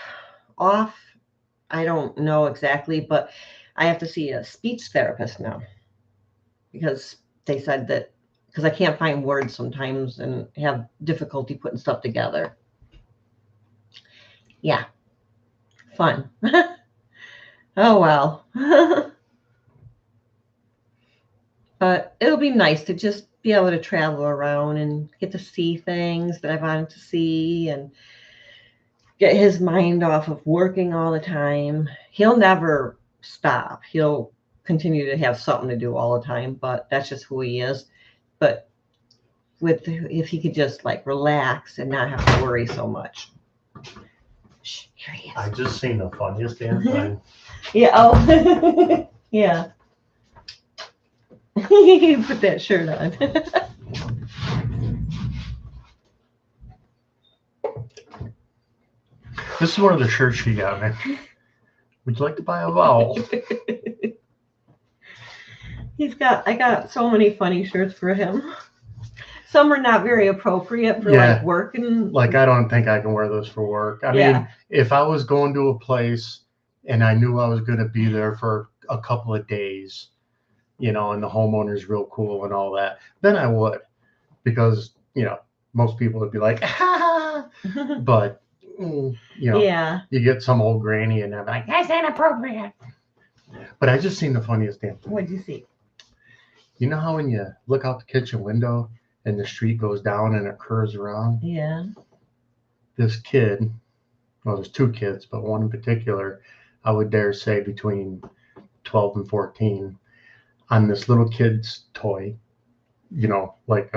off. I don't know exactly, but I have to see a speech therapist now because they said that because I can't find words sometimes and have difficulty putting stuff together. Yeah, fun. Oh, well. But it'll be nice to just be able to travel around and get to see things that I wanted to see and get his mind off of working all the time. He'll never stop. He'll continue to have something to do all the time, but that's just who he is. But if he could just like relax and not have to worry so much. Shh, here he is. I just seen the funniest damn thing. Yeah. Oh, yeah. You put that shirt on. This is one of the shirts she got me. Would you like to buy a vowel? I got so many funny shirts for him. Some are not very appropriate for like work and like I don't think I can wear those for work. I mean, if I was going to a place and I knew I was going to be there for a couple of days, and the homeowner's real cool and all that, then I would, because most people would be like, ah, but you get some old granny and they're like, that's inappropriate. But I just seen the funniest damn thing. What'd you see? You know how when you look out the kitchen window and the street goes down and it curves around? Yeah. This kid, well, there's 2 kids, but one in particular, I would dare say between 12 and 14, on this little kid's toy, like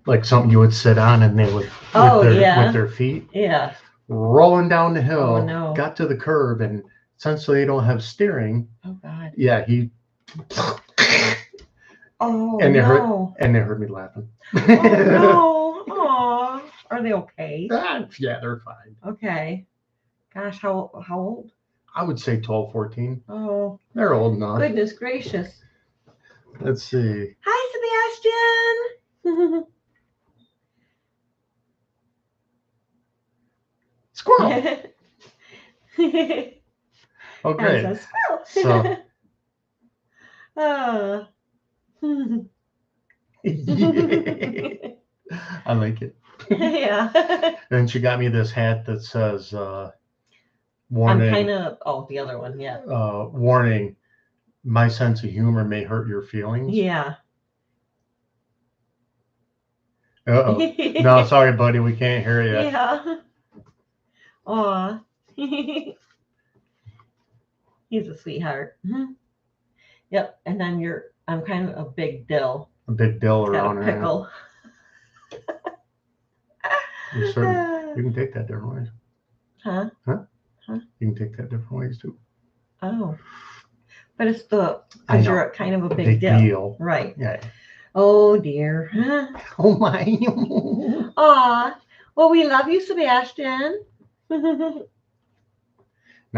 like something you would sit on and they would with their feet. Yeah. Rolling down the hill. Oh, no. Got to the curb, and since they don't have steering, oh God. Yeah, he Oh, and they no. heard me laughing. Oh, no. Aw. Are they okay? Yeah, they're fine. Okay. Gosh, how old? I would say 12, 14. Oh, They're old enough. goodness gracious. Let's see. Hi, Sebastian. Squirrel. Okay. Okay. Squirrel. So I like it. Yeah. And she got me this hat that says I'm warning. kind of, the other one, yeah. Warning, my sense of humor may hurt your feelings. Yeah. Uh-oh. No, sorry, buddy, we can't hear you. Yeah. Aw. He's a sweetheart. Yep. And then I'm kind of a big dill. A big dill Got around a her. pickle. You can take that different ways. Huh? You can take that different ways too. Oh. But it's because you're kind of a big deal. deal. Right. Yeah. Oh dear. Oh my. Aw. Well, we love you, Sebastian. Now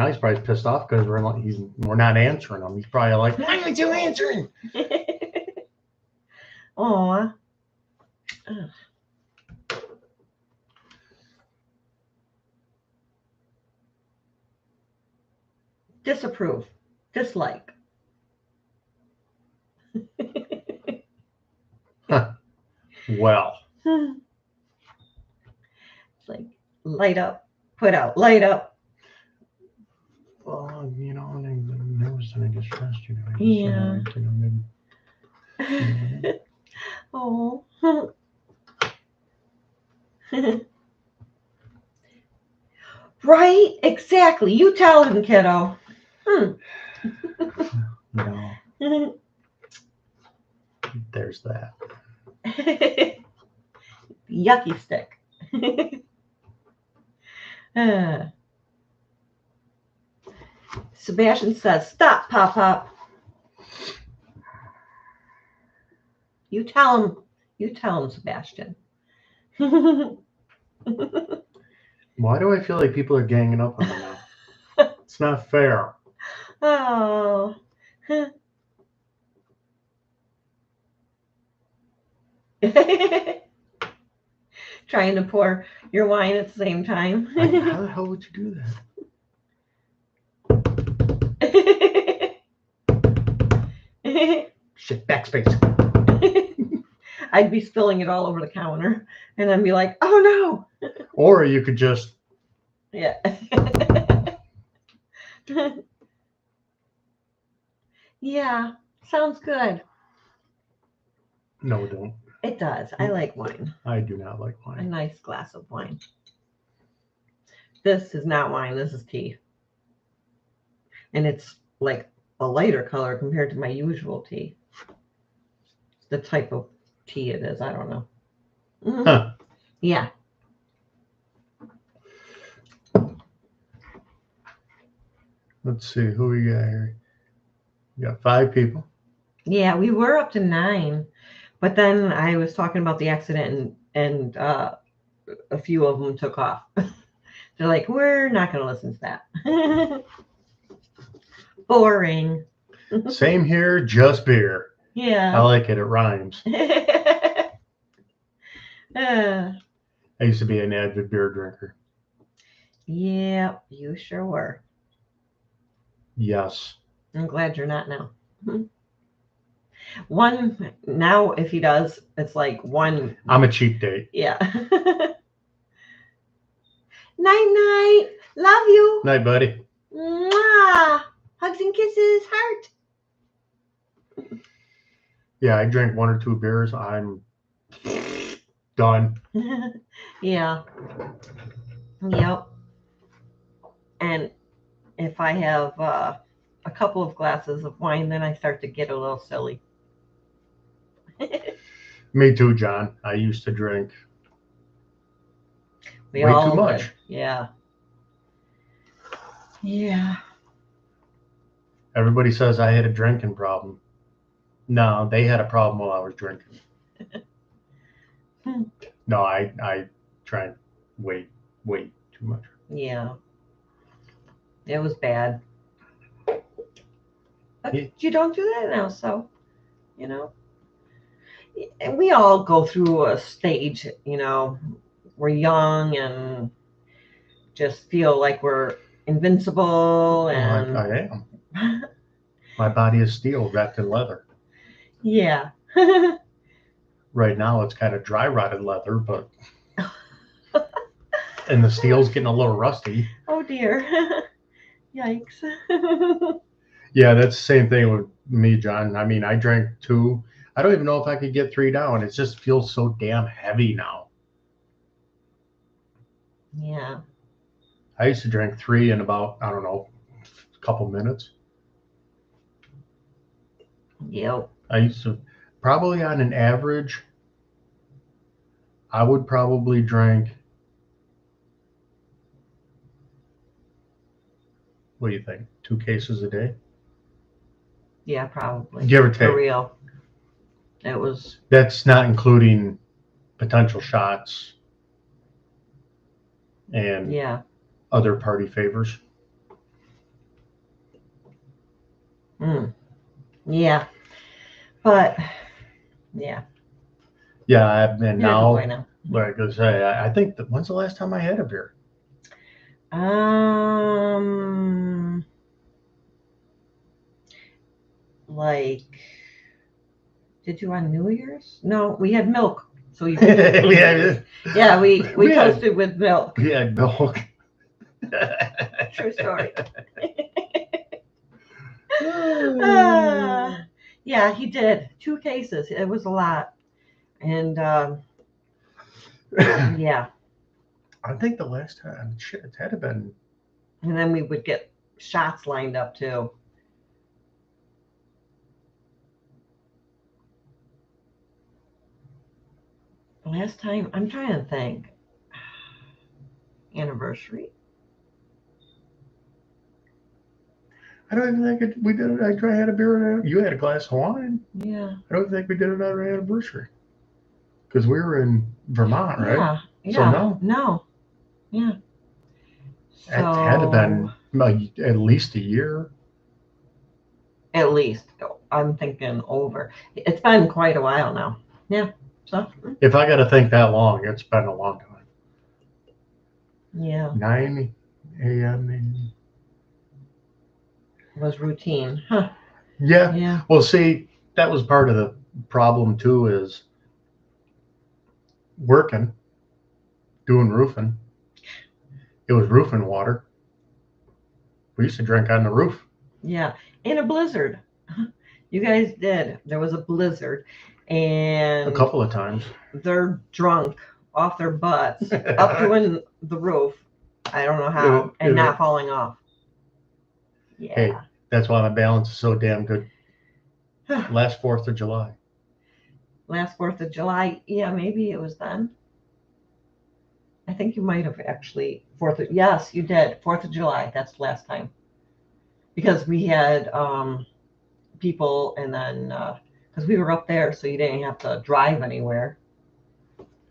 he's probably pissed off because we're not answering him. He's probably like, why aren't you answering? Aw. Disapprove. Dislike. Well. It's like light up, put out, light up. Well, you know, I never said I distrust you. Yeah. Oh. Right? Exactly. You tell him, kiddo. No. There's that. Yucky stick. Sebastian says, stop, Pop Pop. You tell him, Sebastian. Why do I feel like people are ganging up on me now? It's not fair. Oh. Trying to pour your wine at the same time. How the hell would you do that? Shit, backspace. I'd be spilling it all over the counter and then be like, oh no. Or you could just. Yeah. Yeah, sounds good. No, don't. It does. I like wine. I do not like A wine. nice glass of wine. This is not wine. This is tea. And it's like a lighter color compared to my usual tea. The type of tea it is. I don't know. Mm-hmm. Huh. Yeah. Let's see who we got here. We got 5 people. Yeah, we were up to 9, but then I was talking about the accident and a few of them took off. They're like, we're not going to listen to that. Boring. Same here, just beer. Yeah. I like it. It rhymes. I used to be an avid beer drinker. Yeah, you sure were. Yes. I'm glad you're not now. One, now if he does, it's like one. I'm a cheap date. Yeah. Night. Love you. Night, buddy. Mwah. Hugs and kisses. Heart. Yeah, I drink 1 or 2 beers. I'm done. Yeah. Yep. And if I have a couple of glasses of wine, then I start to get a little silly. Me too, John. I used to drink Way too much. Did. Yeah. Yeah. Everybody says I had a drinking problem. No, they had a problem while I was drinking. No, I drank way too much. Yeah. It was bad. But Yeah. you don't do that now, so, you know. And we all go through a stage, you know, we're young and just feel like we're invincible and I am. My body is steel wrapped in leather. yeah. Right now it's kind of dry rotted leather, but and the steel's getting a little rusty. Oh dear. Yikes. Yeah, that's the same thing with me, John. I mean, I drank 2. I don't even know if I could get 3 down. It just feels so damn heavy now. Yeah. I used to drink 3 in about, I don't know, a couple minutes. Yep. I used to probably on an average, I would probably drink, what do you think, 2 cases a day? Yeah, probably. Give or For take. real. It was. That's not including potential shots and Yeah. other party favors. Yeah. But yeah. Yeah, and You're now, like I say, I think that when's the last time I had a beer? Like, did you on New Year's? No, we had milk. So you. Yeah, we toasted with milk. We had milk. True story. Oh. Yeah, he did 2 cases. It was a lot, and yeah. I think the last time, shit, it had to been. And then we would get shots lined up too. Last time, I'm trying to think. Anniversary. I don't even think we did it. I had a beer. You had a glass of wine. Yeah. I don't think we did another anniversary because we were in Vermont, right? Yeah. Yeah. So no. Yeah. It had to have been like at least a year. At least. I'm thinking over. It's been quite a while now. Yeah. So. If I got to think that long, it's been a long time. Yeah. 9 a.m. Was routine. Huh. Yeah. Yeah. Well, see, that was part of the problem too, is working, doing roofing. It was roofing water. We used to drink on the roof. Yeah. In a blizzard. You guys did. There was a blizzard. And A couple of times. They're drunk off their butts up doing the roof. I don't know how. And not falling off. Yeah. Hey, that's why my balance is so damn good. Last 4th of July. Last 4th of July. Yeah, maybe it was then. I think you might have actually yes, you did. 4th of July. That's the last time. Because we had people, and then because we were up there, so you didn't have to drive anywhere.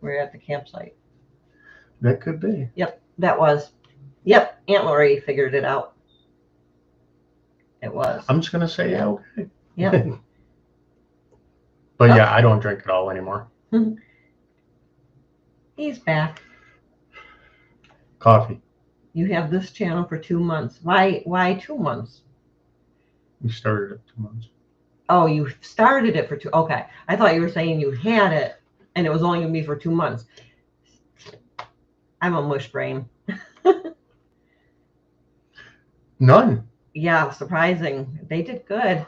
We were at the campsite. That could be. Yep, that was. Yep, Aunt Lori figured it out. It was. I'm just gonna say yeah, okay. Yep. But yeah, I don't drink at all anymore. He's back. Coffee. You have this channel for 2 months. Why 2 months? We started it 2 months. Oh, you started it for 2. Okay. I thought you were saying you had it and it was only going to be for 2 months. I'm a mush brain. None. Yeah, surprising. They did good.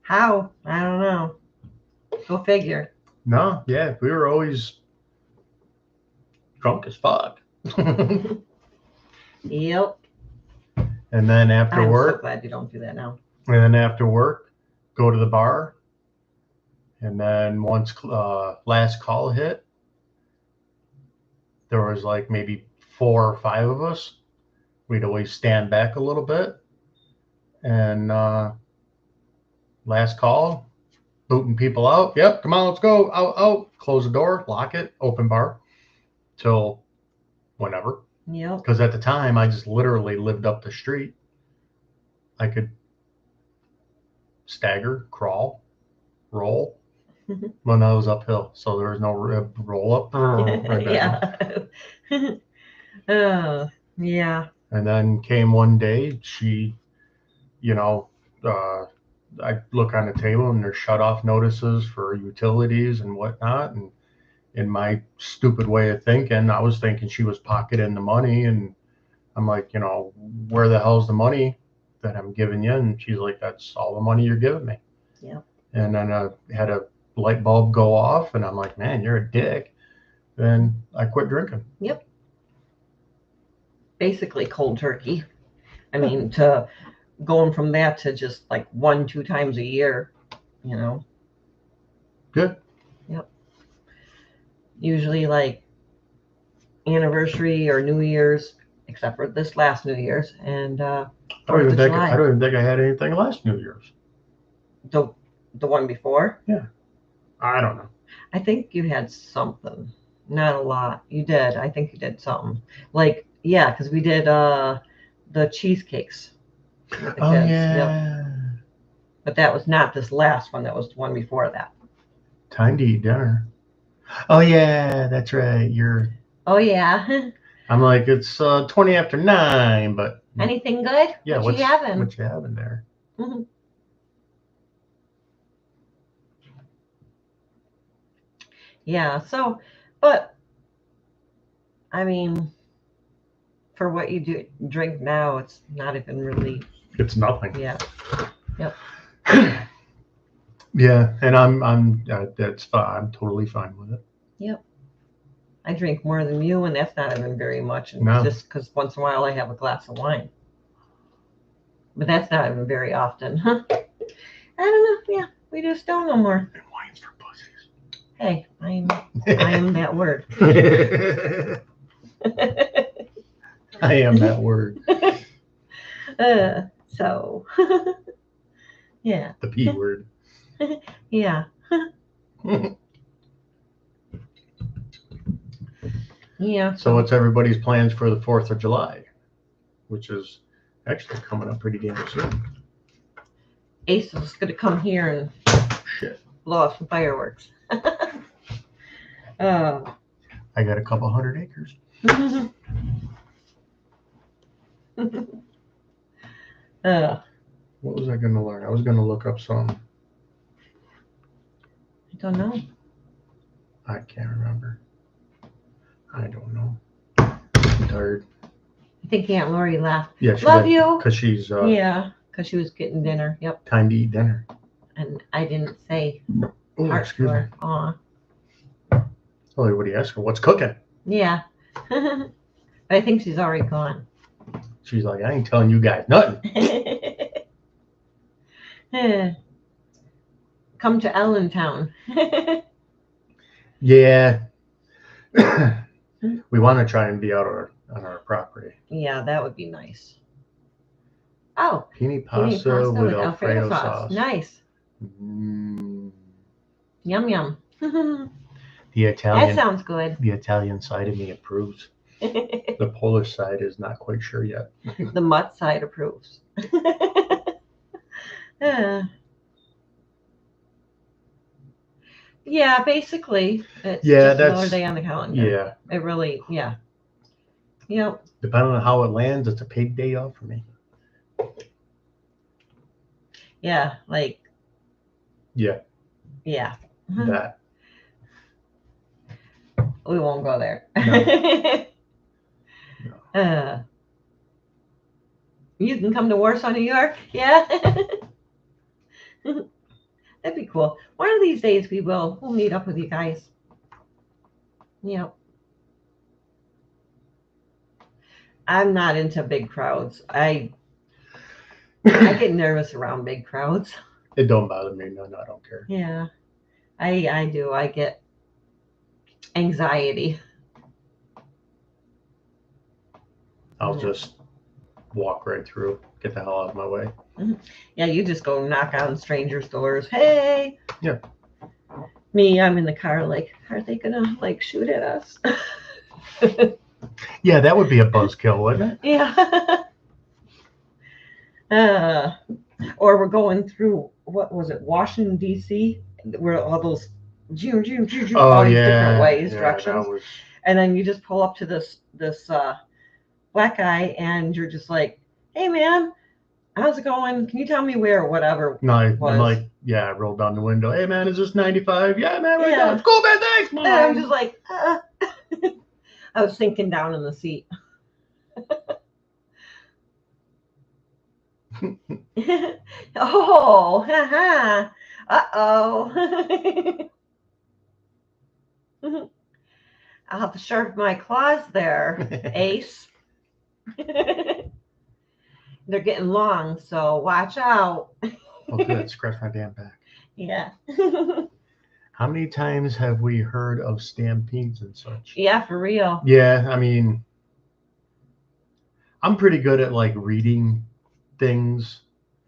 How? I don't know. Go figure. No, yeah, we were always drunk as fuck. Yep. And then after I'm work, so glad you don't do that now. and then after work, go to the bar. And then once last call hit, there was like maybe 4 or 5 of us. We'd always stand back a little bit. And last call, booting people out. Yep, come on, let's go. Out. Close the door, lock it, open bar till whenever. Yep. Because at the time, I just literally lived up the street. I could stagger, crawl, roll. When I was uphill, so there was no roll up. Right back Yeah. Oh, yeah. And then came one day, she, you know, I look on the table and there's shut off notices for utilities and whatnot. And in my stupid way of thinking, I was thinking she was pocketing the money. And I'm like, where the hell's the money that I'm giving you? And she's like, that's all the money you're giving me. Yeah. And then I had a light bulb go off and I'm like, man, you're a dick. Then I quit drinking. Yep. Basically cold turkey. I mean, to going from that to just like 1-2 times a year, Good. Yep. Usually like anniversary or New Year's, except for this last New Year's, and I don't even think I had anything last New Year's. The one before? Yeah. I don't know. I think you had something. Not a lot. You did. I think you did something. Like, yeah, because we did the cheesecakes with the Oh, kids. yeah. Yep. But that was not this last one. That was the one before that. Time to eat dinner. Oh, yeah, that's right. Oh, yeah. I'm like, it's 20 after 9, but. Anything good? Yeah, what you having? What you having there? Mm-hmm. Yeah, so, but, I mean, for what you drink now, it's not even really. It's nothing. Yeah. Yep. Yeah, and that's fine. I'm totally fine with it. Yep. I drink more than you, and that's not even very much. And No. Just because once in a while I have a glass of wine. But that's not even very often, huh? I don't know. Yeah, we just don't no more. And wine's for pussies. Hey, I am that word. I am that word. So, yeah. The P word. Yeah. Yeah. So what's everybody's plans for the 4th of July, which is actually coming up pretty damn soon? Ace is going to come here and blow off some fireworks. I got a couple 100 acres. What was I going to learn? I was going to look up something. I don't know. I can't remember. I don't know. I'm tired. I think Aunt Lori left. Yeah, she Love you. Because she's yeah, because she was getting dinner. Yep. Time to eat dinner. And I didn't say. Oh, excuse me. Aw. Oh, everybody asked her what's cooking. Yeah. But I think she's already gone. She's like, I ain't telling you guys nothing. Come to Allentown. Yeah. We want to try and be out on our property. Yeah, that would be nice. Oh, Pini pasta with Alfredo sauce. Nice. Mm. Yum, yum. The Italian. That sounds good. The Italian side of me approves. The Polish side is not quite sure yet. The mutt side approves. Yeah, basically, it's just another day on the calendar. Yeah. It really, yeah. Yep. Depending on how it lands, it's a paid day off for me. Yeah, like. Yeah. Yeah. That. We won't go there. No. You can come to Warsaw, New York. Yeah. That'd be cool. One of these days we'll meet up with you guys. Yep. I'm not into big crowds. I get nervous around big crowds. It don't bother me. No, I don't care. Yeah. I do. I get anxiety. I'll just walk right through. Get the hell out of my way. Yeah, you just go knock on strangers' doors. Hey. Yeah. Me, I'm in the car like, are they gonna like shoot at us? Yeah, that would be a buzzkill, wouldn't it? Yeah. Or we're going through, what was it, Washington D.C., where all those all these different ways, directions, that was. and then you just pull up to this black guy, and you're just like, "Hey, man, how's it going? Can you tell me where?" Whatever. No, I'm was. like, yeah, I rolled down the window. Hey, man, is this 95? Yeah, man, right Yeah. now. It's cool, man. Thanks, man. And I'm just like, I was sinking down in the seat. Oh, haha. Uh-oh. I'll have to sharpen my claws there, Ace. They're getting long, so watch out. Oh, good. Scratch my damn back. Yeah. How many times have we heard of stampedes and such? Yeah, for real. Yeah, I mean, I'm pretty good at like reading things.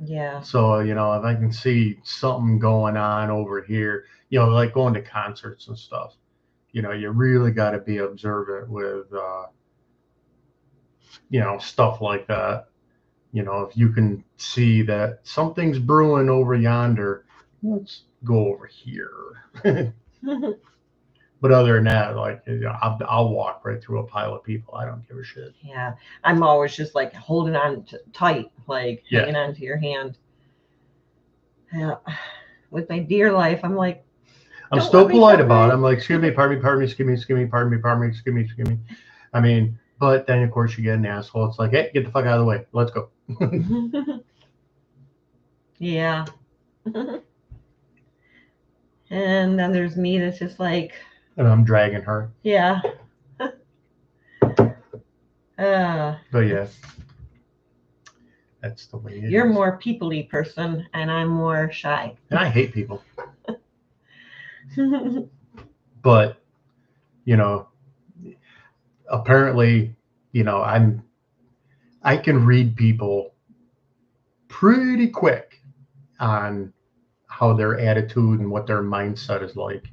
Yeah. So, you know, if I can see something going on over here, you know, like going to concerts and stuff, you know, you really got to be observant with, you know, stuff like that. You know, if you can see that something's brewing over yonder, let's go over here. But other than that, like, you know, I'll walk right through a pile of people. I don't give a shit. Yeah, I'm always just like holding on tight, like Yeah. hanging on to your hand. Yeah. With my dear life, I'm like, I'm "Don't still let me polite get about it. away." I'm like, excuse me, pardon me, excuse me, excuse me, pardon me, excuse me, excuse me. I mean, but then of course you get an asshole. It's like, hey, get the fuck out of the way. Let's go. Yeah. And then there's me that's just like, And I'm dragging her. yeah. But yeah, that's the way it You're is. more people-y person, and I'm more shy. And I hate people. But, you know, apparently, you know, I can read people pretty quick on how their attitude and what their mindset is like.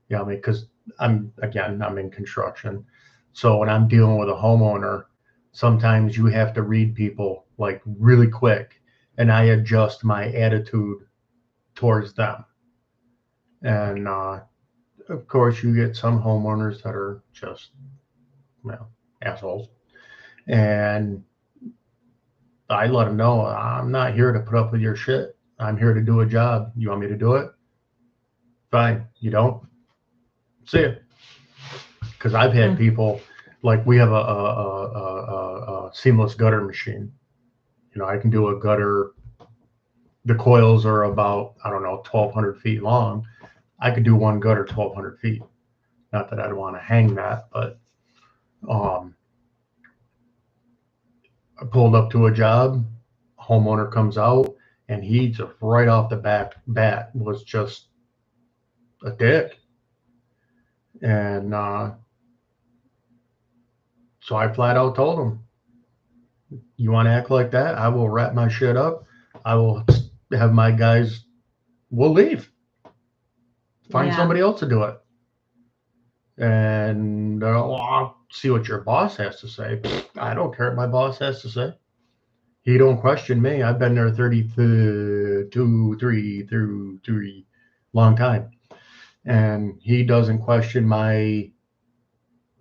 You know, I mean, because I'm in construction. So when I'm dealing with a homeowner, sometimes you have to read people like really quick, and I adjust my attitude towards them. And of course, you get some homeowners that are just, well, assholes. And I let them know, I'm not here to put up with your shit. I'm here to do a job. You want me to do it? Fine. You don't? See ya. Because I've had people, like, we have a seamless gutter machine. You know, I can do a gutter. The coils are about, I don't know, 1,200 feet long. I could do one gutter 1,200 feet. Not that I'd want to hang that, but I pulled up to a job, homeowner comes out, and he just right off the bat was just a dick. And so I flat out told him, you want to act like that? I will wrap my shit up. I will have my guys, we'll leave. Find somebody else to do it. And I'll see what your boss has to say. I don't care what my boss has to say. He don't question me. I've been there 33 long time. And he doesn't question my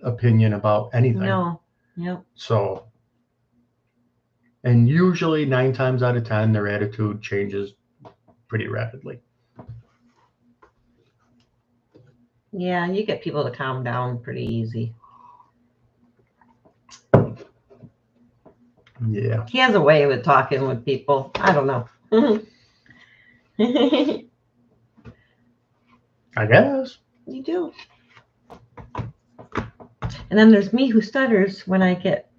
opinion about anything. No. Yep. So, and usually 9 times out of 10, their attitude changes pretty rapidly. Yeah, you get people to calm down pretty easy. Yeah. He has a way with talking with people. I don't know. I guess. You do. And then there's me who stutters when I get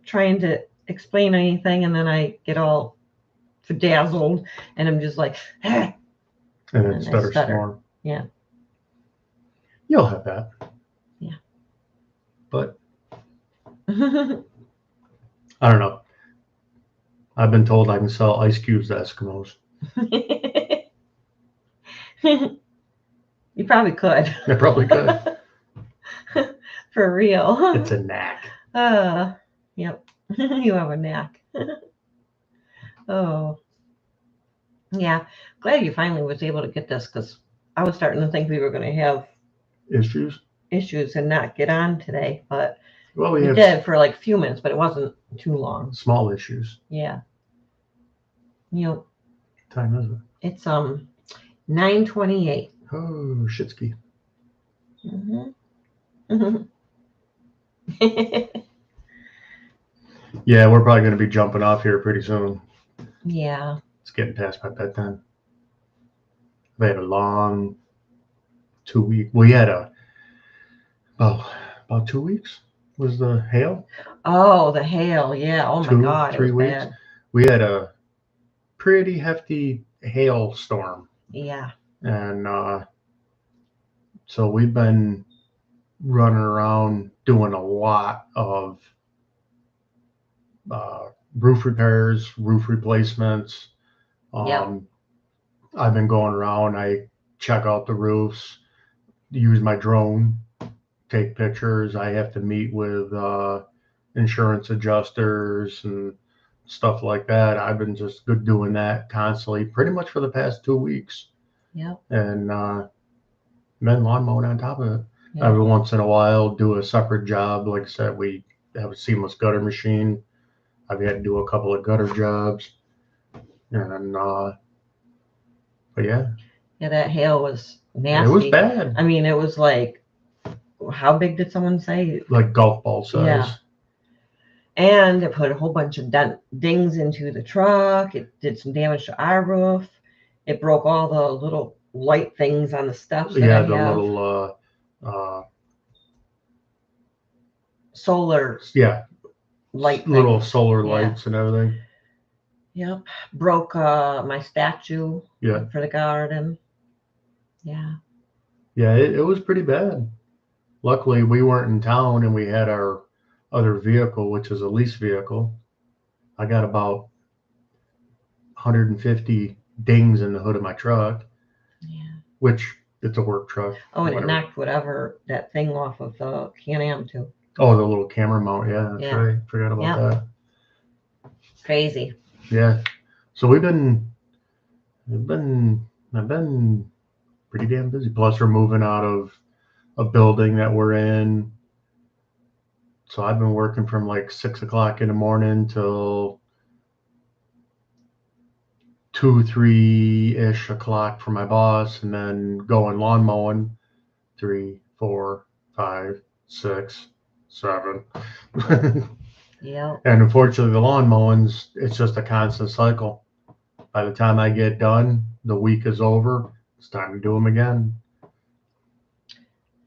trying to explain anything, and then I get all bedazzled, and I'm just like, ah. And then stutter some more. Yeah. You'll have that. Yeah. But I don't know. I've been told I can sell ice cubes to Eskimos. You probably could. I probably could. For real. It's a knack. Yep. You have a knack. Oh, yeah. Glad you finally was able to get this because I was starting to think we were going to have Issues? issues and not get on today, but Well, we we have did for like a few minutes, but it wasn't too long. small issues. Yeah. You know, What time is it? it's 9:28. Oh, shitski. Mm-hmm. Yeah, we're probably going to be jumping off here pretty soon. Yeah. It's getting past my bedtime. We had a long 2 week. We had about 2 weeks was the hail. Oh, the hail. Yeah. Oh my God. 3 it was weeks. bad. We had a pretty hefty hailstorm, Yeah. and so we've been running around doing a lot of roof repairs, roof replacements. Yep. I've been going around. I check out the roofs, use my drone, take pictures. I have to meet with insurance adjusters and stuff like that. I've been just good doing that constantly, pretty much for the past 2 weeks. Yep. And then lawn mowing on top of it. Yep. Every once in a while, do a separate job. Like I said, we have a seamless gutter machine. I've had to do a couple of gutter jobs. And but yeah. Yeah, that hail was nasty. It was bad. I mean, it was like, how big did someone say? Like golf ball size. Yeah. And it put a whole bunch of dings into the truck. It did some damage to our roof. It broke all the little light things on the steps. Yeah, the little solar. Yeah. Light little things. solar lights and everything. Yep. Broke my statue. Yeah. For the garden. Yeah. Yeah, it was pretty bad. Luckily, we weren't in town and we had our other vehicle, which is a lease vehicle. I got about 150 dings in the hood of my truck. Yeah. Which it's a work truck. Oh, and it knocked that thing off of the Can-Am too. Oh, the little camera mount. Yeah, that's right. Forgot about that. Crazy. Yeah. So I've been pretty damn busy. Plus, we're moving out of a building that we're in. So I've been working from like 6 o'clock in the morning till 2, 3-ish o'clock for my boss, and then going lawn mowing 3, 4, 5, 6, 7. Yeah. And unfortunately, the lawn mowings, it's just a constant cycle. By the time I get done, the week is over. It's time to do them again.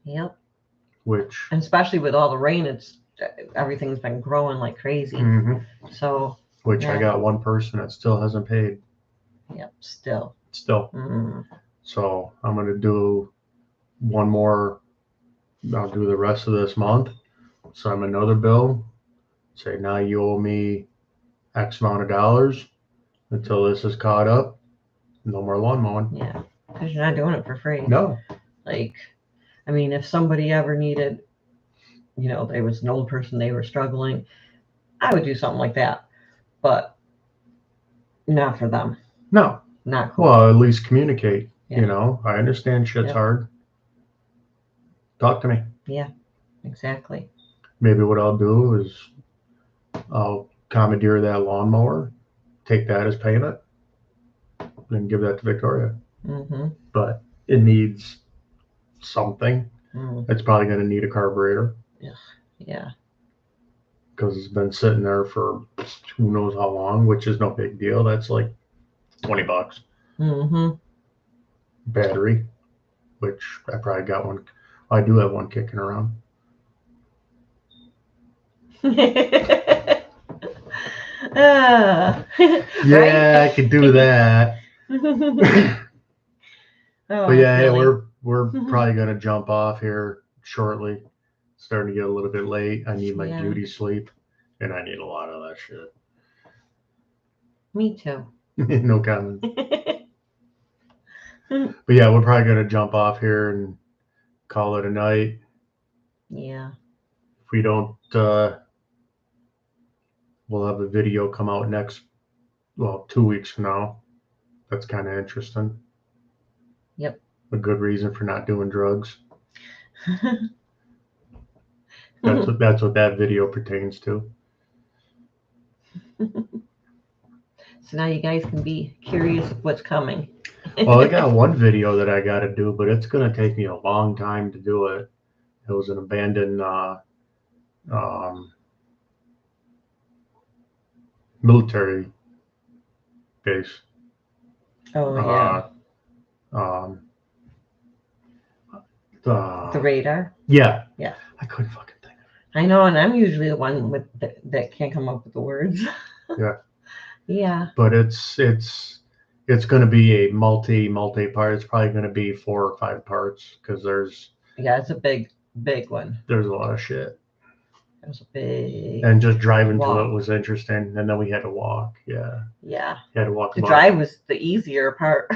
Yep. Which, and especially with all the rain, everything's been growing like crazy. Mm-hmm. So. Which I got one person that still hasn't paid. Yep. Still. Mm-hmm. So I'm going to do one more. I'll do the rest of this month. Send another bill. Say, now you owe me X amount of dollars until this is caught up. No more lawn mowing. Yeah, because you're not doing it for free. No. Like, I mean, if somebody ever needed, there was an old person, they were struggling, I would do something like that. But not for them. No. Not cool. Well, at least communicate. Yeah. I understand shit's hard. Talk to me. Yeah, exactly. Maybe what I'll do is I'll commandeer that lawnmower, take that as payment, and give that to Victoria. Mm-hmm. But it needs something. Mm. It's probably going to need a carburetor. Yeah. Because it's been sitting there for who knows how long, which is no big deal. That's like $20. Mm-hmm. Battery, which I probably got one. I do have one kicking around. Yeah, I could do that. But yeah, really? we're probably gonna jump off here shortly. Starting to get a little bit late. I need my beauty sleep, and I need a lot of that shit. Me too. No comment. But yeah, we're probably gonna jump off here and call it a night. Yeah. we don't, we'll have a video come out 2 weeks from now. That's kind of interesting. Yep. A good reason for not doing drugs. That's what that video pertains to. So now you guys can be curious of what's coming. Well, I got one video that I got to do, but it's going to take me a long time to do it. It was an abandoned military base. Oh yeah. The radar. Yeah. Yeah. I couldn't fucking think of it. I know, and I'm usually the one with that can't come up with the words. Yeah. Yeah. But it's going to be a multi part. It's probably going to be 4 or 5 parts because it's a big one. There's a lot of shit. It was a big. And just driving walk. to it was interesting, and then we had to walk. Yeah. Yeah. You had to walk. The drive was the easier part.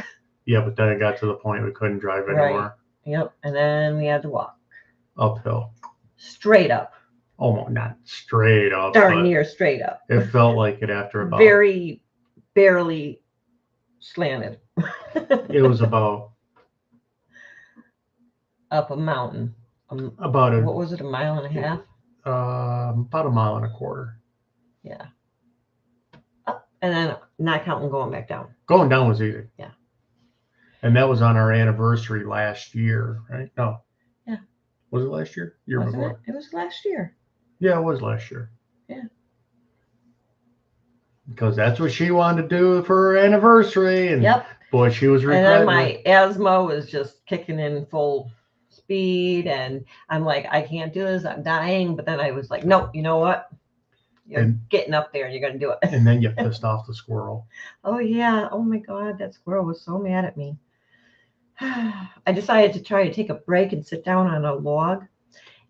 Yeah, but then it got to the point we couldn't drive anymore. Right. Yep. And then we had to walk. Uphill. Straight up. Almost not straight up. Darn near straight up. It felt like it after about. Very barely slanted. It was about. Up a mountain. What was it? A mile and a half? About a mile and a quarter. Yeah. Up and then not counting going back down. Going down was easy. Yeah. And that was on our anniversary last year, right? No. Yeah. Was it last year? Year Wasn't before? It was last year. Yeah, it was last year. Yeah. Because that's what she wanted to do for her anniversary. And yep. Boy, she was regretting. And then my asthma was just kicking in full speed, and I'm like, I can't do this. I'm dying. But then I was like, nope. You know what? You're getting up there, and you're gonna do it. And then you pissed off the squirrel. Oh yeah. Oh my God, that squirrel was so mad at me. I decided to try to take a break and sit down on a log,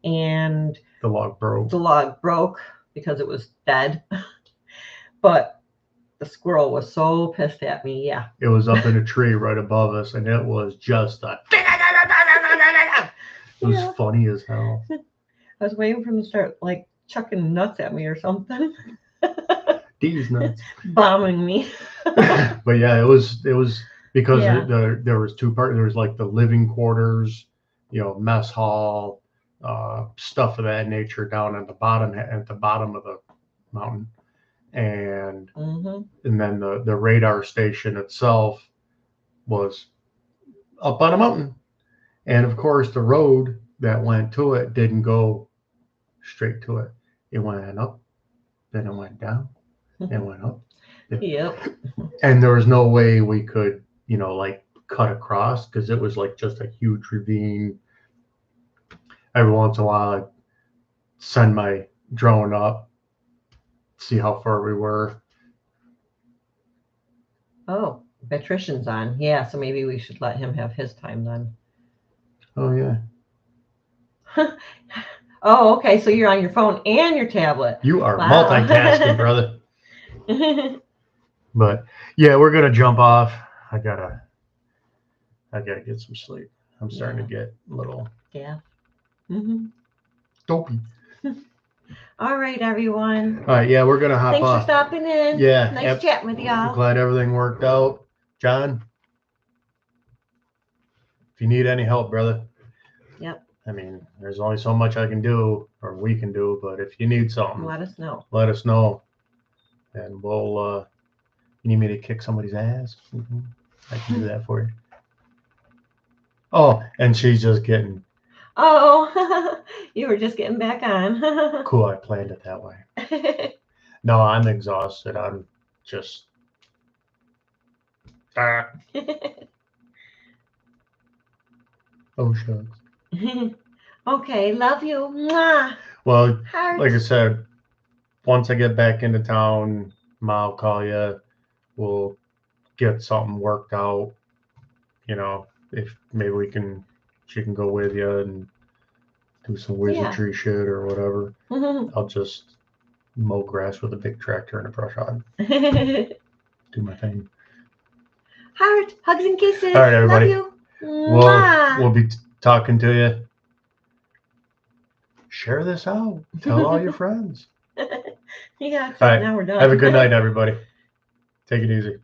and the log broke. The log broke because it was dead. But the squirrel was so pissed at me. Yeah. It was up in a tree right above us, and it was just a. It was funny as hell. I was waiting for him to start like chucking nuts at me or something. These nuts. Bombing me. But yeah, it was because there was 2 parts. There was like the living quarters, mess hall, stuff of that nature down at the bottom of the mountain, and and then the radar station itself was up on a mountain, and of course the road that went to it didn't go straight to it. It went up, then it went down, and went up. Yep. And there was no way we could, like cut across because it was like just a huge ravine. Every once in a while, I'd send my drone up, see how far we were. Oh, Patrician's on. Yeah, so maybe we should let him have his time then. Oh, yeah. Oh, okay. So you're on your phone and your tablet. You are multitasking, brother. But yeah, we're gonna jump off. I gotta get some sleep. I'm starting to get a little dopey. All right, everyone. All right, yeah, we're gonna hop Thanks off. for stopping in. Yeah, nice chatting with y'all. Glad everything worked out, John. If you need any help, brother. Yep. I mean, there's only so much I can do, or we can do, but if you need something, let us know. Let us know, and we'll. You need me to kick somebody's ass? I can do that for you. Oh, and she's just getting. Oh, you were just getting back on. Cool, I planned it that way. No, I'm exhausted. I'm just. Oh, shucks. Okay, love you. Mwah. Well, Heart. like I said, once I get back into town, Ma will call you. We'll get something worked out. If maybe she can go with you and do some wizardry shit or whatever. I'll just mow grass with a big tractor and a brush hog. Do my thing. Heart, hugs and kisses. All right, everybody. Love you. We'll be talking to you share this out. Tell all your friends. Yeah. All right. Now we're done. Have a good night, everybody. Take it easy.